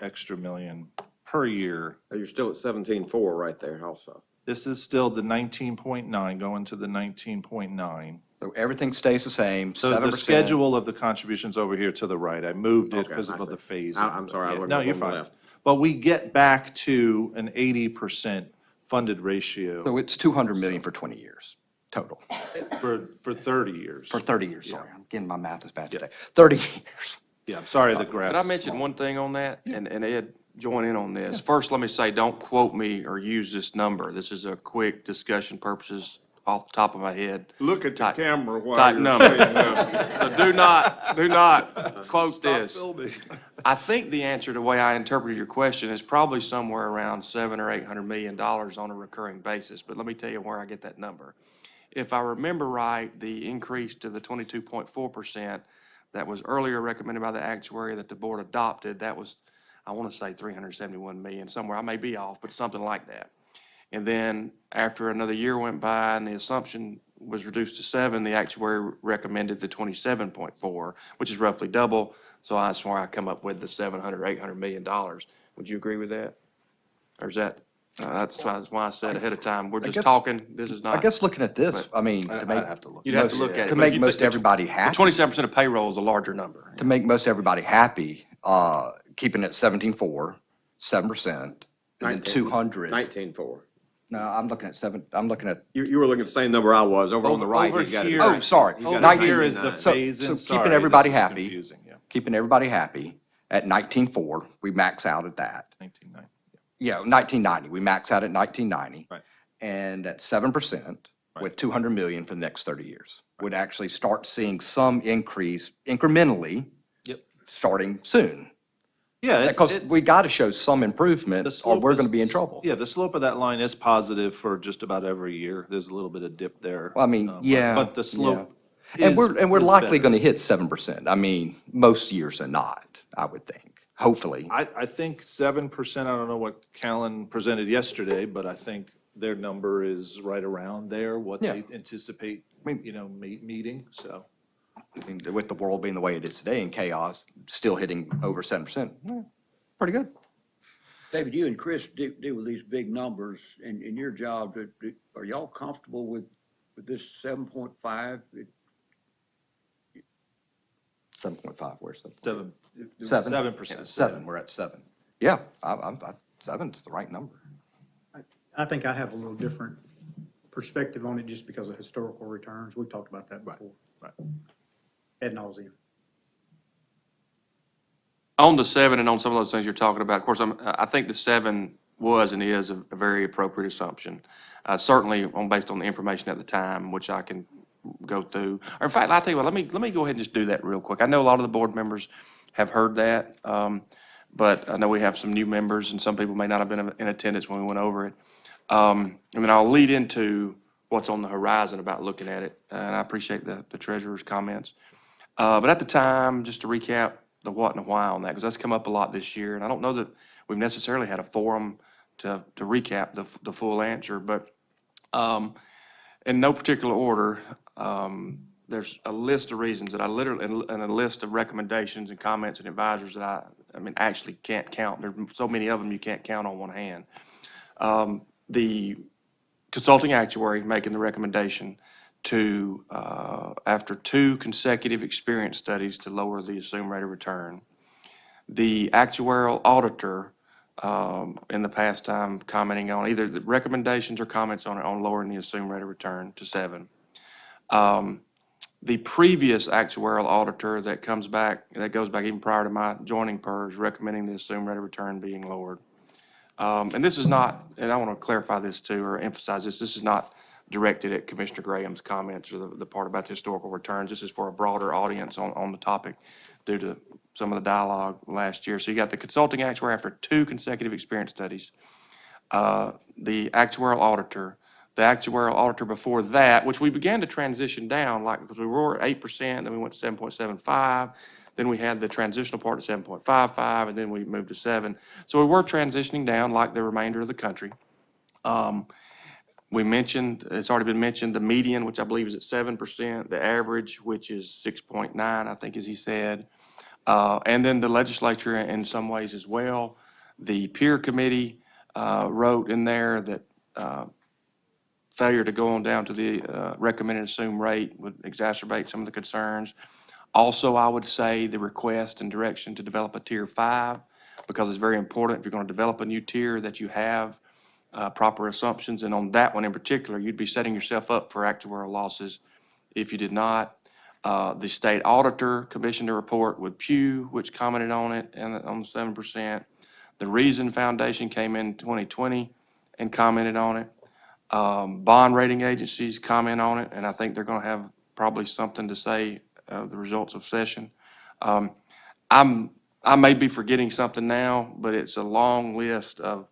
extra million per year, You're still at 17.4 right there also. this is still the 19.9, going to the 19.9. So everything stays the same, 7%. So the schedule of the contributions over here to the right, I moved it Okay, because I of the see. phase. I'm sorry, I was looking No, up you're on the fine. left. But we get back to an 80% funded So ratio it's 200 million for 20 years total, for 30 years. for 30 years, sorry. I'm getting my math is bad Yeah. today. 30 years. Yeah, I'm sorry, the graph's Could I mention small. one thing on that? And Ed, join in on this. First, let me say, don't quote me or use this number. This is a quick discussion purposes off the top of my head. Look at the Type- camera while type you're number. saying that. So do not quote Stop this. filming. I think the answer to the way I interpreted your question is probably somewhere around $700 or $800 million on a recurring basis. But let me tell you where I get that number. If I remember right, the increase to the 22.4% that was earlier recommended by the actuary that the board adopted, that was, I want to say 371 million somewhere. I may be off, but something like that. And then after another year went by and the assumption was reduced to 7, the actuary recommended the 27.4, which is roughly double. So that's where I come up with the 700, $800 million. Would you agree with that? Or is that, that's why I said ahead of time, we're just guess- talking, this is not. I guess looking at this, but- I mean, to I'd make, have to look. You'd have to look at it. to but if make you most think everybody the happy, 27% of payroll is a larger number. to make most everybody happy, keeping it 17.4, 7%, and then 200. 19.4. No, I'm looking at I'm looking at, You were looking at the same number I was, over on the right. Over he's got it. here- oh, sorry. He's got it. Over 19 here is the 19.9. phase-in, So sorry, keeping everybody this is happy. confusing, yeah, Keeping everybody happy at 19.4, we max out at that. 19.9. Yeah, 1990, we max out at 1990. Right. And at 7% with 200 million for the next 30 years. Would actually start seeing some increase incrementally. Yep. Starting soon. Yeah, Because we got to show some improvement the or slope we're going is- to be in trouble. Yeah, the slope of that line is positive for just about every year. There's a little bit of dip there. Well, I mean, yeah. But the slope And we're is likely better. going to hit 7%. I mean, most years are not, I would think, hopefully. I think 7%, I don't know what Callan presented yesterday, but I think their number is right around there, what Yeah. they anticipate, I mean- meeting, so. I mean, with the world being the way it is today in chaos, still hitting over 7%, pretty good. David, you and Chris deal with these big numbers in your job. Are y'all comfortable with this 7.5? 7.5, where's the? 7%. 7%, we're at 7. Yeah, I'm 7's the right number. I think I have a little different perspective on it just because of historical returns. We've talked about that before. Right. Ad nauseum. On the 7 and on some of those things you're talking about, of course, I think the 7 was and is a very appropriate assumption. Certainly based on the information at the time, which I can go through. Or in fact, I'll tell you what, let me go ahead and just do that real quick. I know a lot of the board members have heard that, but I know we have some new members and some people may not have been in attendance when we went over it. And then I'll lead into what's on the horizon about looking at it, and I appreciate the treasurer's comments. But at the time, just to recap, what and the why on that, because that's come up a lot this year. And I don't know that we've necessarily had a forum to recap the full answer, but in no particular order, there's a list of reasons that I literally, and a list of recommendations and comments and advisors that I mean, actually can't count. There's so many of them you can't count on one hand. The consulting actuary making the recommendation to, after 2 consecutive experience studies, to lower the assumed rate of return. The actuarial auditor, in the past time, commenting on either the recommendations or comments on lowering the assumed rate of return to 7. The previous actuarial auditor that goes back even prior to my joining PERS, recommending the assumed rate of return being lowered. And this is not, and I want to clarify this too, or emphasize this is not directed at Commissioner Graham's comments or the part about the historical returns. This is for a broader audience on the topic due to some of the dialogue last year. So you got the consulting actuary after 2 consecutive experience studies, the actuarial auditor, the actuarial auditor before that, which we began to transition down, like, because we were at 8%, then we went to 7.75, then we had the transitional part at 7.55, and then we moved to 7. So we were transitioning down like the remainder of the country. We mentioned, it's already been mentioned, the median, which I believe is at 7%, the average, which is 6.9, I think, as he said. And then the legislature in some ways as well. The peer committee wrote in there that failure to go on down to the recommended assumed rate would exacerbate some of the concerns. Also, I would say the request and direction to develop a tier 5, because it's very important if you're going to develop a new tier that you have proper assumptions. And on that one in particular, you'd be setting yourself up for actuarial losses if you did not. The state auditor commissioned a report with Pew, which commented on it and on the 7%. The Reason Foundation came in 2020 and commented on it. Bond rating agencies comment on it, and I think they're going to have probably something to say the results of session. I may be forgetting something now, but it's a long list of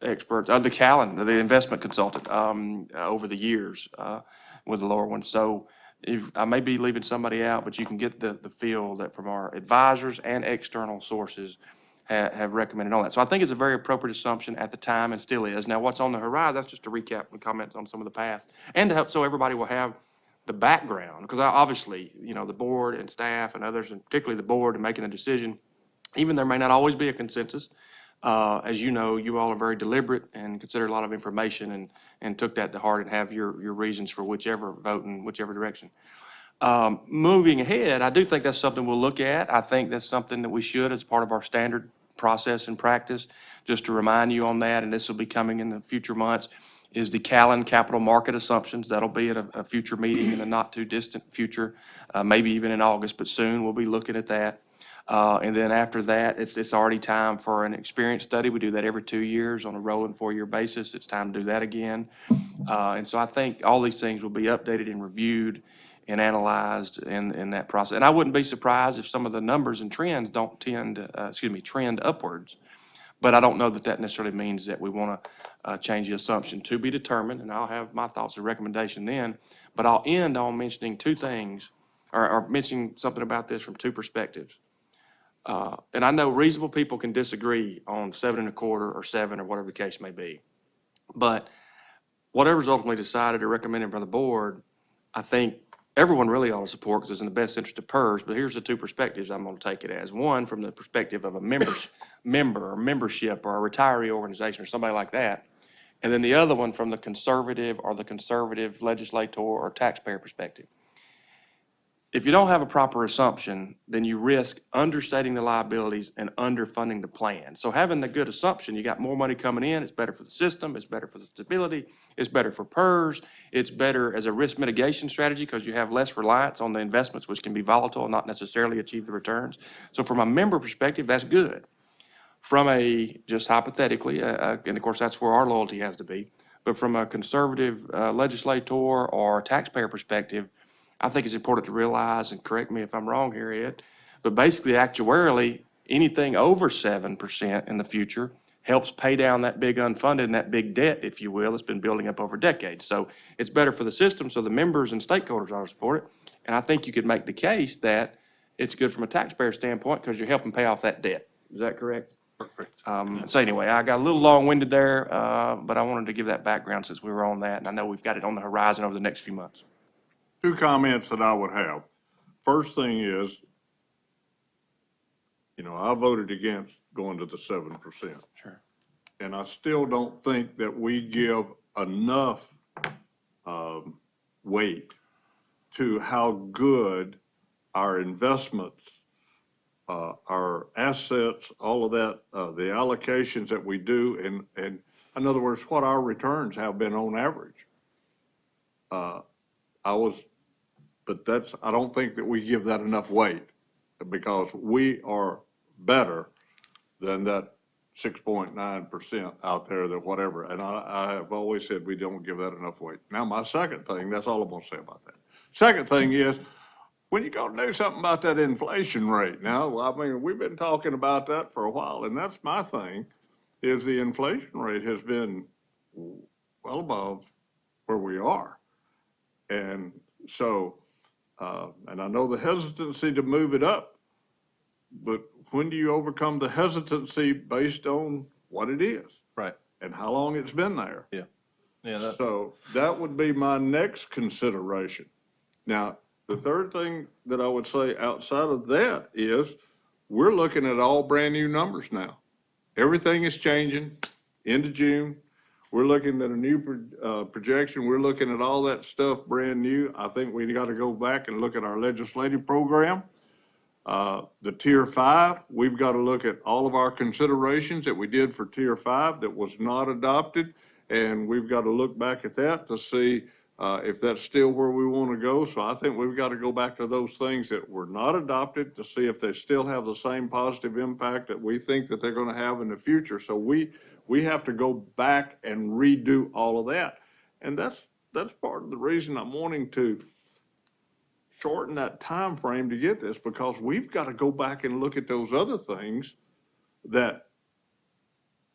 experts. The Callan, the investment consultant, over the years was the lower one. So if I may be leaving somebody out, but you can get the feel that from our advisors and external sources have recommended on that. So I think it's a very appropriate assumption at the time and still is. Now, what's on the horizon, that's just to recap and comment on some of the past and to help so everybody will have the background, because obviously, the board and staff and others, and particularly the board, in making a decision, even there may not always be a consensus. As you know, you all are very deliberate and consider a lot of information and took that to heart and have your reasons for whichever vote in whichever direction. Moving ahead, I do think that's something we'll look at. I think that's something that we should, as part of our standard process and practice, just to remind you on that, and this will be coming in the future months, is the Callan capital market assumptions. That'll be at a future meeting in the not too distant future, maybe even in August, but soon we'll be looking at that. And then after that, it's already time for an experience study. We do that every 2 years on a rolling 4-year basis. It's time to do that again. And so I think all these things will be updated and reviewed and analyzed in that process. And I wouldn't be surprised if some of the numbers and trends don't trend upwards. But I don't know that that necessarily means that we want to change the assumption. To be determined, and I'll have my thoughts and recommendation then. But I'll end on mentioning 2 things, or mentioning something about this from 2 perspectives. And I know reasonable people can disagree on 7.25 or 7 or whatever the case may be. But whatever's ultimately decided or recommended by the board, I think everyone really ought to support, because it's in the best interest of PERS. But here's the 2 perspectives I'm going to take it as. One, from the perspective of a member or membership or a retiree organization or somebody like that. And then the other one from the conservative legislator or taxpayer perspective. If you don't have a proper assumption, then you risk understating the liabilities and underfunding the plan. So having the good assumption, you got more money coming in, it's better for the system, it's better for the stability, it's better for PERS, it's better as a risk mitigation strategy because you have less reliance on the investments, which can be volatile and not necessarily achieve the returns. So from a member perspective, that's good. From a, just hypothetically, and of course that's where our loyalty has to be, but from a conservative legislator or taxpayer perspective, I think it's important to realize, and correct me if I'm wrong here, Ed, but basically actuarially, anything over 7% in the future helps pay down that big unfunded and that big debt, if you will, that's been building up over decades. So it's better for the system, so the members and stakeholders ought to support it. And I think you could make the case that it's good from a taxpayer standpoint because you're helping pay off that debt. Is that correct? Perfect. So anyway, I got a little long-winded there, but I wanted to give that background since we were on that, and I know we've got it on the horizon over the next few months. Two comments that I would have. First thing is, I voted against going to the 7%. Sure. And I still don't think that we give enough weight to how good our investments, our assets, all of that, the allocations that we do, and in other words, what our returns have been on average. I don't think that we give that enough weight because we are better than that 6.9% out there, that whatever. And I have always said we don't give that enough weight. Now, my second thing, that's all I'm gonna say about that. Second thing is, when you gonna do something about that inflation rate? Now, I mean, we've been talking about that for a while, and that's my thing, is the inflation rate has been well above where we are. And so, and I know the hesitancy to move it up, but when do you overcome the hesitancy based on what it is? Right. And how long it's been there? Yeah, So that would be my next consideration. Now, the third thing that I would say outside of that is we're looking at all brand new numbers now. Everything is changing into June. We're looking at a new projection. We're looking at all that stuff brand new. I think we got to go back and look at our legislative program. The Tier 5, we've got to look at all of our considerations that we did for Tier 5 that was not adopted. And we've got to look back at that to see if that's still where we want to go. So I think we've got to go back to those things that were not adopted to see if they still have the same positive impact that we think that they're going to have in the future. So we have to go back and redo all of that. And that's part of the reason I'm wanting to shorten that time frame to get this, because we've got to go back and look at those other things that,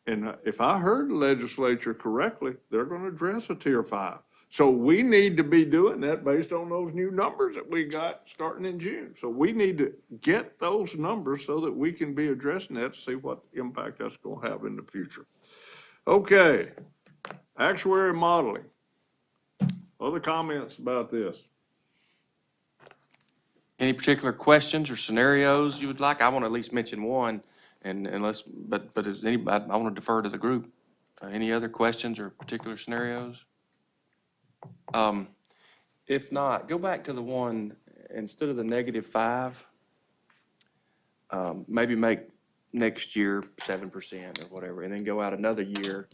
and if I heard the legislature correctly, they're going to address a Tier 5. So we need to be doing that based on those new numbers that we got starting in June. So we need to get those numbers so that we can be addressing that to see what impact that's going to have in the future. Okay, actuary modeling. Other comments about this? Any particular questions or scenarios you would like? I want to at least mention one, and unless, but is anybody, I want to defer to the group. Any other questions or particular scenarios? If not, go back to the one, instead of the -5, maybe make next year 7% or whatever, and then go out another year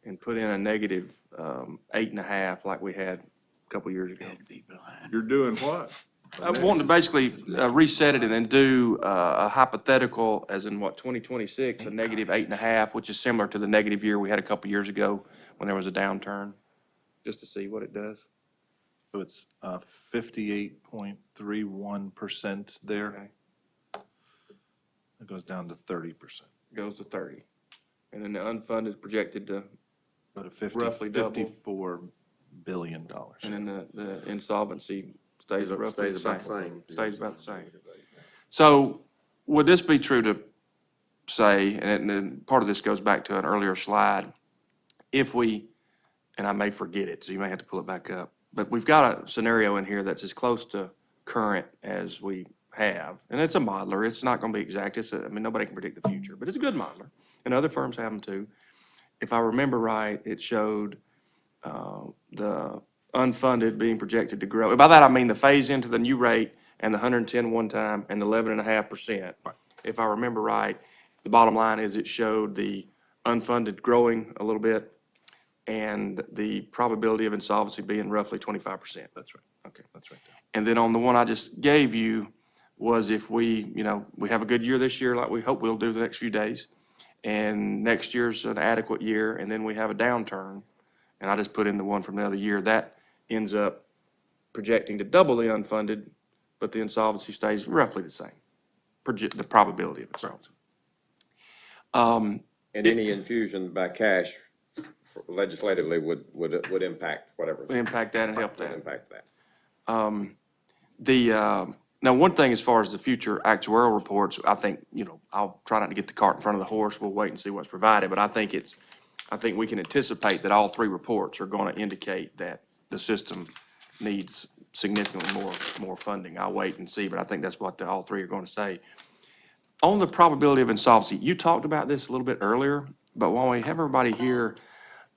and put in a -8.5 like we had a couple years ago. You're doing what? I want to basically reset it and then do a hypothetical, as in what, 2026, a -8.5, which is similar to the negative year we had a couple years ago when there was a downturn, just to see what it does. so it's 58.31% there. Okay. It goes down to 30%. Goes to 30. And then the unfunded is projected to, Go to Roughly double. $54 billion. and then the insolvency stays roughly the Stays about same. the same. Stays about the same. So would this be true to say, and then part of this goes back to an earlier slide, if we, and I may forget it, so you may have to pull it back up, but we've got a scenario in here that's as close to current as we have, and it's a modeler. It's not going to be exact. I mean, nobody can predict the future, but it's a good modeler, and other firms have them too. If I remember right, it showed the unfunded being projected to grow. And by that, I mean the phase into the new rate and the 110 one time and 11.5%. If I remember right, the bottom line is it showed the unfunded growing a little bit and the probability of insolvency being roughly 25%. That's right. Okay. That's right. And then on the one I just gave you was if we, we have a good year this year, like we hope we'll do the next few days, and next year's an adequate year, and then we have a downturn, and I just put in the one from the other year, that ends up projecting to double the unfunded, but the insolvency stays roughly the same, the probability of insolvency. And any infusion by cash legislatively would impact whatever. Impact that and help Would that. impact that. Now, one thing as far as the future actuarial reports, I think, I'll try not to get the cart in front of the horse. We'll wait and see what's provided, but I think we can anticipate that all three reports are going to indicate that the system needs significantly more funding. I'll wait and see, but I think that's what all three are going to say. On the probability of insolvency, you talked about this a little bit earlier, but while we have everybody here,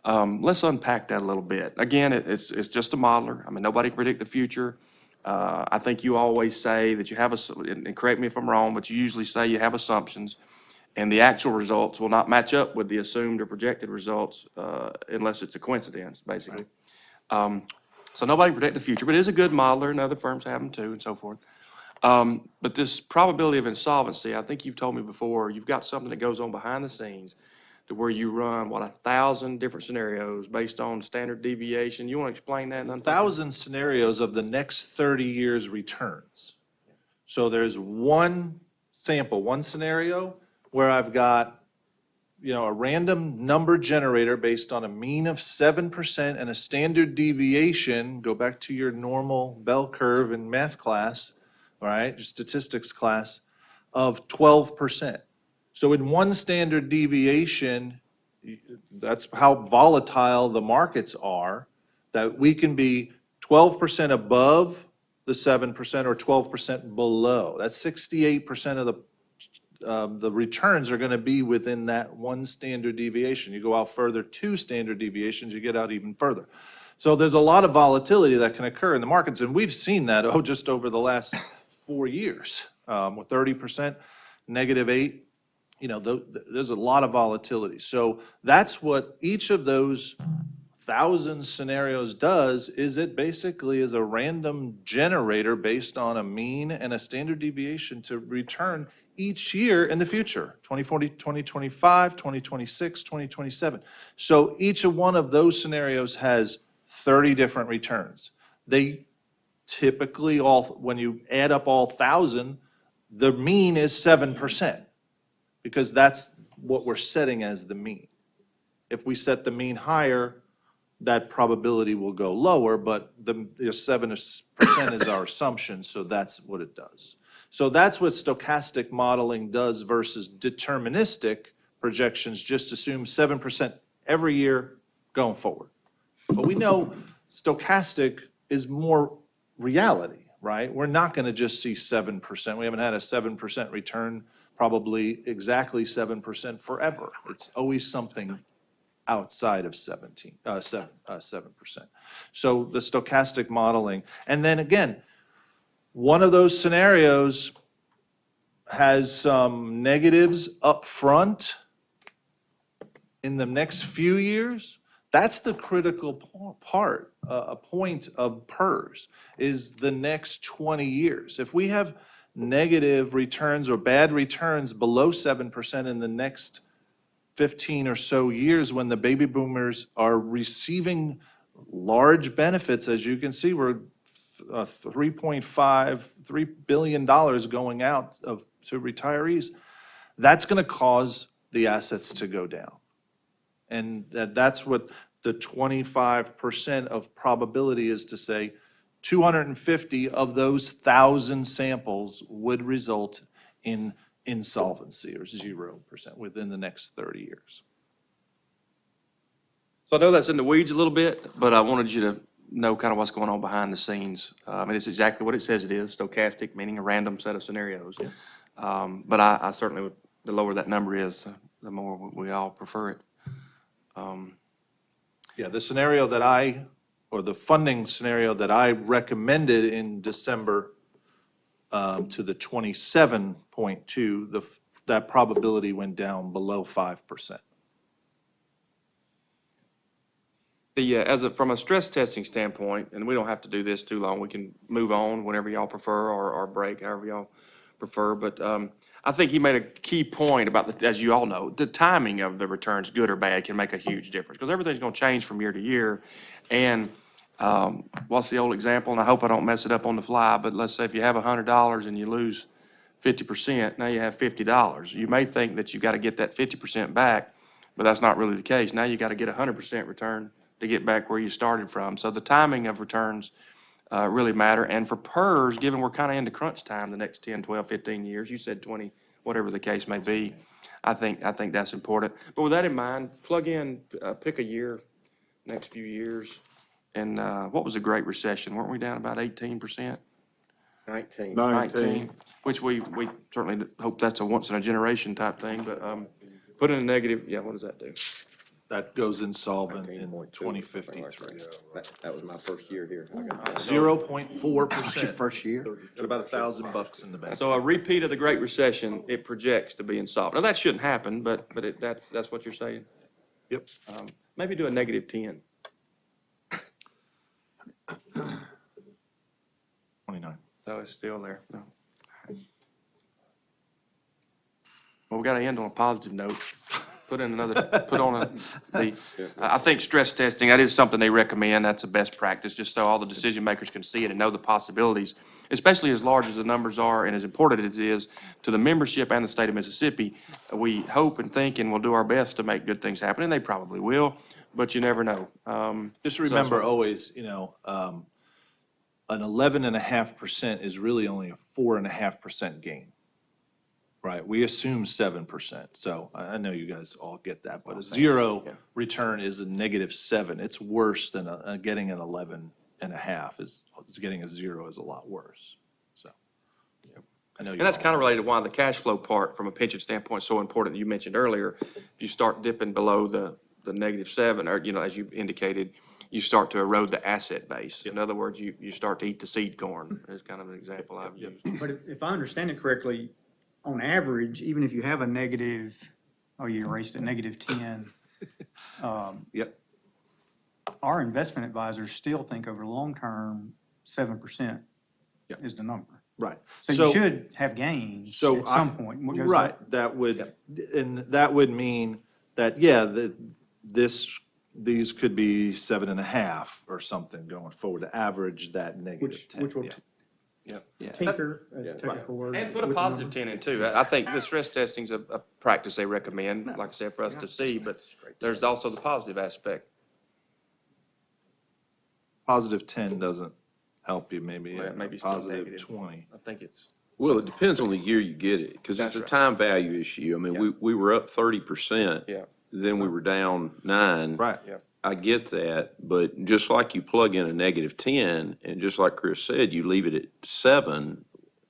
let's unpack that a little bit. Again, it's just a modeler. I mean, nobody can predict the future. I think you always say that you have and correct me if I'm wrong, but you usually say you have assumptions, and the actual results will not match up with the assumed or projected results unless it's a coincidence, basically. So nobody can predict the future, but it is a good modeler, and other firms have them too, and so forth. But this probability of insolvency, I think you've told me before, you've got something that goes on behind the scenes to where you run, 1,000 different scenarios based on standard deviation. You want to explain that? 1,000 scenarios of the next 30 years returns. So there's one sample, one scenario where I've got, a random number generator based on a mean of 7% and a standard deviation, go back to your normal bell curve in math class, all right, your statistics class, of 12%. So in one standard deviation, that's how volatile the markets are, that we can be 12% above the 7% or 12% below. That's 68% of the returns are going to be within that one standard deviation. You go out further, 2 standard deviations, you get out even further. So there's a lot of volatility that can occur in the markets, and we've seen that just over the last 4 years with 30%, -8. There's a lot of volatility. So that's what each of those 1,000 scenarios does, is it basically is a random generator based on a mean and a standard deviation to return each year in the future, 2040, 2025, 2026, 2027. So each of one of those scenarios has 30 different returns. They typically when you add up all 1,000, the mean is 7%. Because that's what we're setting as the mean. If we set the mean higher, that probability will go lower, but the 7% is our assumption, so that's what it does. So that's what stochastic modeling does versus deterministic projections, just assume 7% every year going forward. But we know stochastic is more reality, right? We're not going to just see 7%. We haven't had a 7% return, probably exactly 7% forever. It's always something outside of 7%. So the stochastic modeling. And then again, one of those scenarios has some negatives up front in the next few years. That's the critical part, a point of PERS, is the next 20 years. If we have negative returns or bad returns below 7% in the next 15 or so years, when the baby boomers are receiving large benefits, as you can see, we're $3 billion going out to retirees, that's going to cause the assets to go down. And that's what the 25% of probability is, to say 250 of those 1,000 samples would result in insolvency, or 0% within the next 30 years. So I know that's in the weeds a little bit, but I wanted you to know kind of what's going on behind the scenes. I mean, it's exactly what it says it is, stochastic, meaning a random set of scenarios. Yeah. But I certainly would, the lower that number is, the more we all prefer it. Yeah, the scenario or the funding scenario that I recommended in December to the 27.2, that probability went down below 5%. From a stress testing standpoint, and we don't have to do this too long, we can move on whenever y'all prefer, or break, however y'all prefer. But I think he made a key point about, as you all know, the timing of the returns, good or bad, can make a huge difference, because everything's going to change from year to year. And what's the old example? And I hope I don't mess it up on the fly, but let's say if you have $100 and you lose 50%, now you have $50. You may think that you got to get that 50% back, but that's not really the case. Now you got to get 100% return to get back where you started from. So the timing of returns really matter. And for PERS, given we're kind of into crunch time the next 10, 12, 15 years, you said 20, whatever the case may be, I think that's important. But with that in mind, plug in, pick a year, next few years. And what was a Great Recession? Weren't we down about 18%? 19, which we certainly hope that's a once-in-a-generation type thing, but put in a negative, yeah, what does that do? That goes insolvent in 2053. That was my first year here. 0.4%. First year? Got about $1,000 in the bank. So a repeat of the Great Recession, it projects to be insolvent. Now, that shouldn't happen, but that's what you're saying? Yep. Maybe do a negative 10. 29. So it's still there. No. Well, we got to end on a positive note. Put on I think stress testing, that is something they recommend. That's a best practice, just so all the decision makers can see it and know the possibilities, especially as large as the numbers are and as important as it is to the membership and the state of Mississippi. We hope and think and we'll do our best to make good things happen, and they probably will, but you never know. Just remember always, an 11.5% is really only a 4.5% gain, right? We assume 7%. So I know you guys all get that, but a zero return is a -7. It's worse than getting an 11.5 is getting a 0 is a lot worse. So I know. And that's kind of related to why the cash flow part from a pension standpoint is so important. You mentioned earlier, if you start dipping below the -7, or, as you indicated, you start to erode the asset base. In other words, you start to eat the seed corn, is kind of an example I've used. But if I understand it correctly, on average, even if you have a negative, oh, you erased a -10. Yep. Our investment advisors still think over the long term, 7% Yep. is the number. Right. So you should have gains at some point. What goes Right, up? that would mean that, yeah, these could be 7.5 or something going forward to average that -10. Which will tinker, a technical word. And put a positive 10 in too. I think the stress testing's a practice they recommend, like I said, for us to see, but there's also the positive aspect. Positive 10 doesn't help you, maybe Well, a maybe still positive negative. 20. I think it's. Well, it depends on the year you get it, because it's That's a right. time value issue. I mean, we were up 30%. Yeah. Then we were down 9. Right. Yeah. I get that, but just like you plug in a -10, and just like Chris said, you leave it at 7,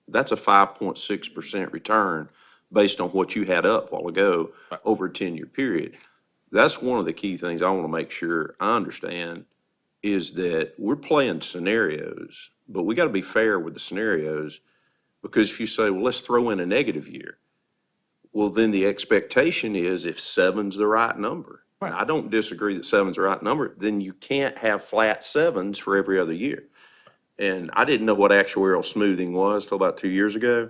that's a 5.6% return based on what you had up a while ago over a 10-year period. That's one of the key things I want to make sure I understand, is that we're playing scenarios, but we got to be fair with the scenarios, because if you say, well, let's throw in a negative year, well, then the expectation is if 7's the right number. And I don't disagree that 7's the right number, then you can't have flat 7s for every other year. And I didn't know what actuarial smoothing was till about 2 years ago,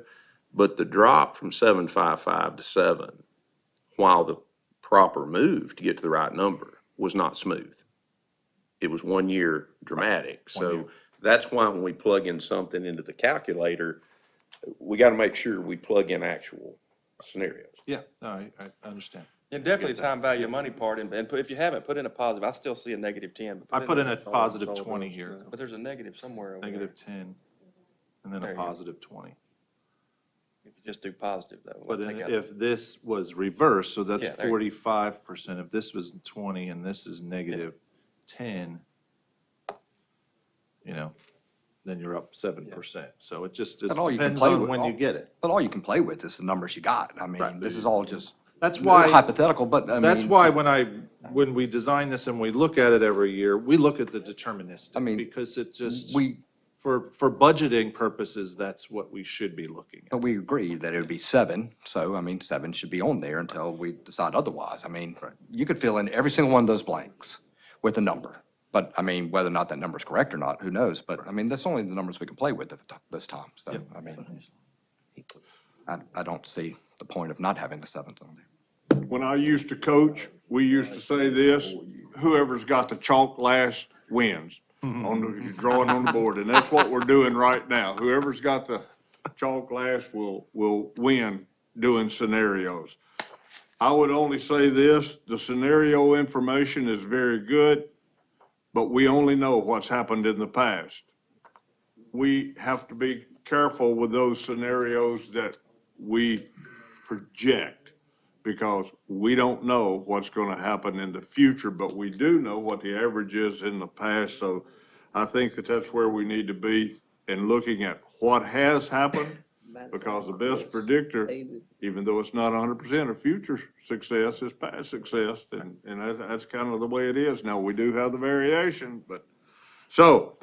but the drop from 7.55 to 7, while the proper move to get to the right number was not smooth. It was 1 year dramatic. So that's why when we plug in something into the calculator, we got to make sure we plug in actual scenarios. Yeah, no, I understand. And definitely the time value of money part, and if you haven't put in a positive, I still see a -10. I put in a positive 20 here. But there's a negative somewhere over there. -10, and then There a you go. positive 20. If you just do positive though. But we'll take out- if this was reversed, so that's Yeah, there you go. 45%. If this was 20 and this is -10, then you're up 7%. So it just But all you can depends play on with- when you get it. But all you can play with is the numbers you got. I mean, Right. this is all just That's why. hypothetical, but I mean. That's why when we design this and we look at it every year, we look at the deterministic. I mean, because it just, We, for budgeting purposes, that's what we should be looking but at. we agree that it would be 7, so I mean, 7 should be on there until we decide otherwise. I mean, Right. you could fill in every single one of those blanks with a number. But I mean, whether or not that number is correct or not, who knows? But I mean, that's only the numbers we can play with at this time. So, Yep. I mean, I don't see the point of not having the 7s on there. When I used to coach, we used to say this: whoever's got the chalk last wins. You're drawing on the board, and that's what we're doing right now. Whoever's got the chalk last will win doing scenarios. I would only say this: the scenario information is very good, but we only know what's happened in the past. we have to be careful with those scenarios that we project, because we don't know what's going to happen in the future, but we do know what the average is in the past. So I think that that's where we need to be in looking at what has happened, because the best predictor, even though it's not 100% of future success, is past success. And that's kind of the way it is. Now, we do have the variation, but so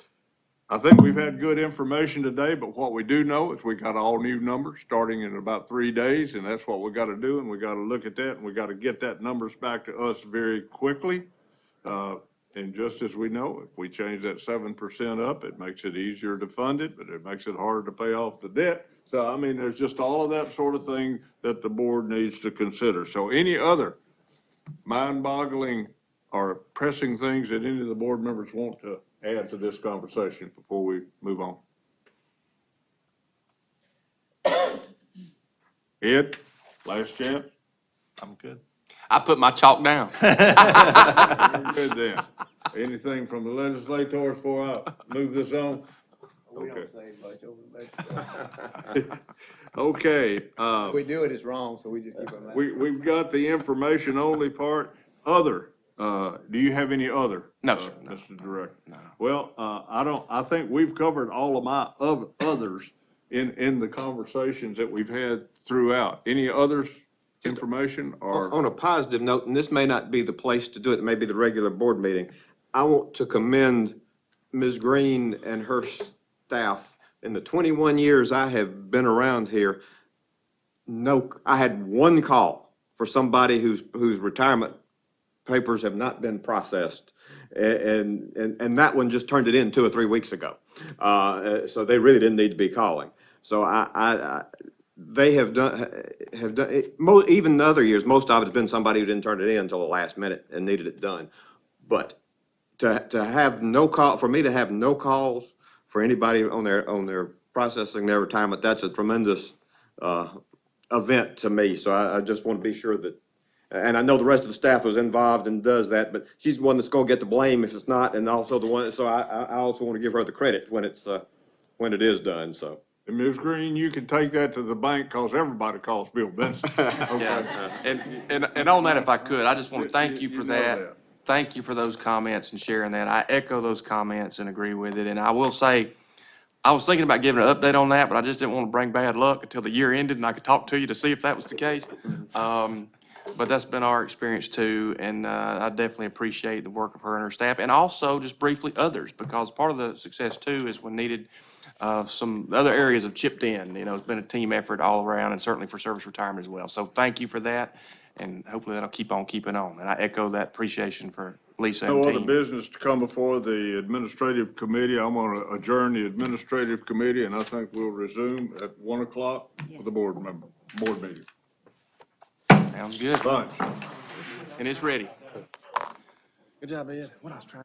I think we've had good information today, but what we do know is we got all new numbers starting in about 3 days, and that's what we got to do, and we got to look at that, and we got to get that numbers back to us very quickly. And just as we know, if we change that 7% up, it makes it easier to fund it, but it makes it harder to pay off the debt. So, I mean, there's just all of that sort of thing that the board needs to consider. So any other mind-boggling or pressing things that any of the board members want to add to this conversation before we move on? Ed, last chance? I'm good. I put my chalk down. Good then. Anything from the legislators before I move this on? We Okay. don't say much over there. Okay, We do it, it's wrong, so we just keep our mouth. we've got the information only part. Other, do you have any other? No, sir, no. Mr. Director? No. Well, I think we've covered all of my others in the conversations that we've had throughout. Any others information or? On a positive note, and this may not be the place to do it, it may be the regular board meeting, I want to commend Ms. Green and her staff. In the 21 years I have been around here, I had one call for somebody whose retirement papers have not been processed. And that one just turned it in 2 or 3 weeks ago. So they really didn't need to be calling. So they have done it, even the other years, most of it's been somebody who didn't turn it in until the last minute and needed it done. But to have no call, for me to have no calls for anybody on their processing their retirement, that's a tremendous event to me. So I just want to be sure that, and I know the rest of the staff was involved and does that, but she's the one that's going to get the blame if it's not, and also the one. So I also want to give her the credit when it is done. So. And Ms. Green, you can take that to the bank because everybody calls Bill Benson. Yeah, and on that, if I could, I just want to thank you for You know that. Thank you for those comments and sharing that. I echo those comments and agree with it. And I will say, I was thinking about giving an update on that, but I just didn't want to bring bad luck until the year ended and I could talk to you to see if that was the case. But that's been our experience too, and I definitely appreciate the work of her and her staff, and also just briefly others, because part of the success too is when needed, some other areas have chipped in. You know, it's been a team effort all around, and certainly for service retirement as well. So thank you for that, and hopefully that'll keep on keeping on. And I echo that appreciation for Lisa and No team. other business to come before the administrative committee. I'm going to adjourn the administrative committee, and I think we'll resume at 1 o'clock for the board meeting. Sounds good. Lunch. And it's ready. Good job, Ed. What I was trying.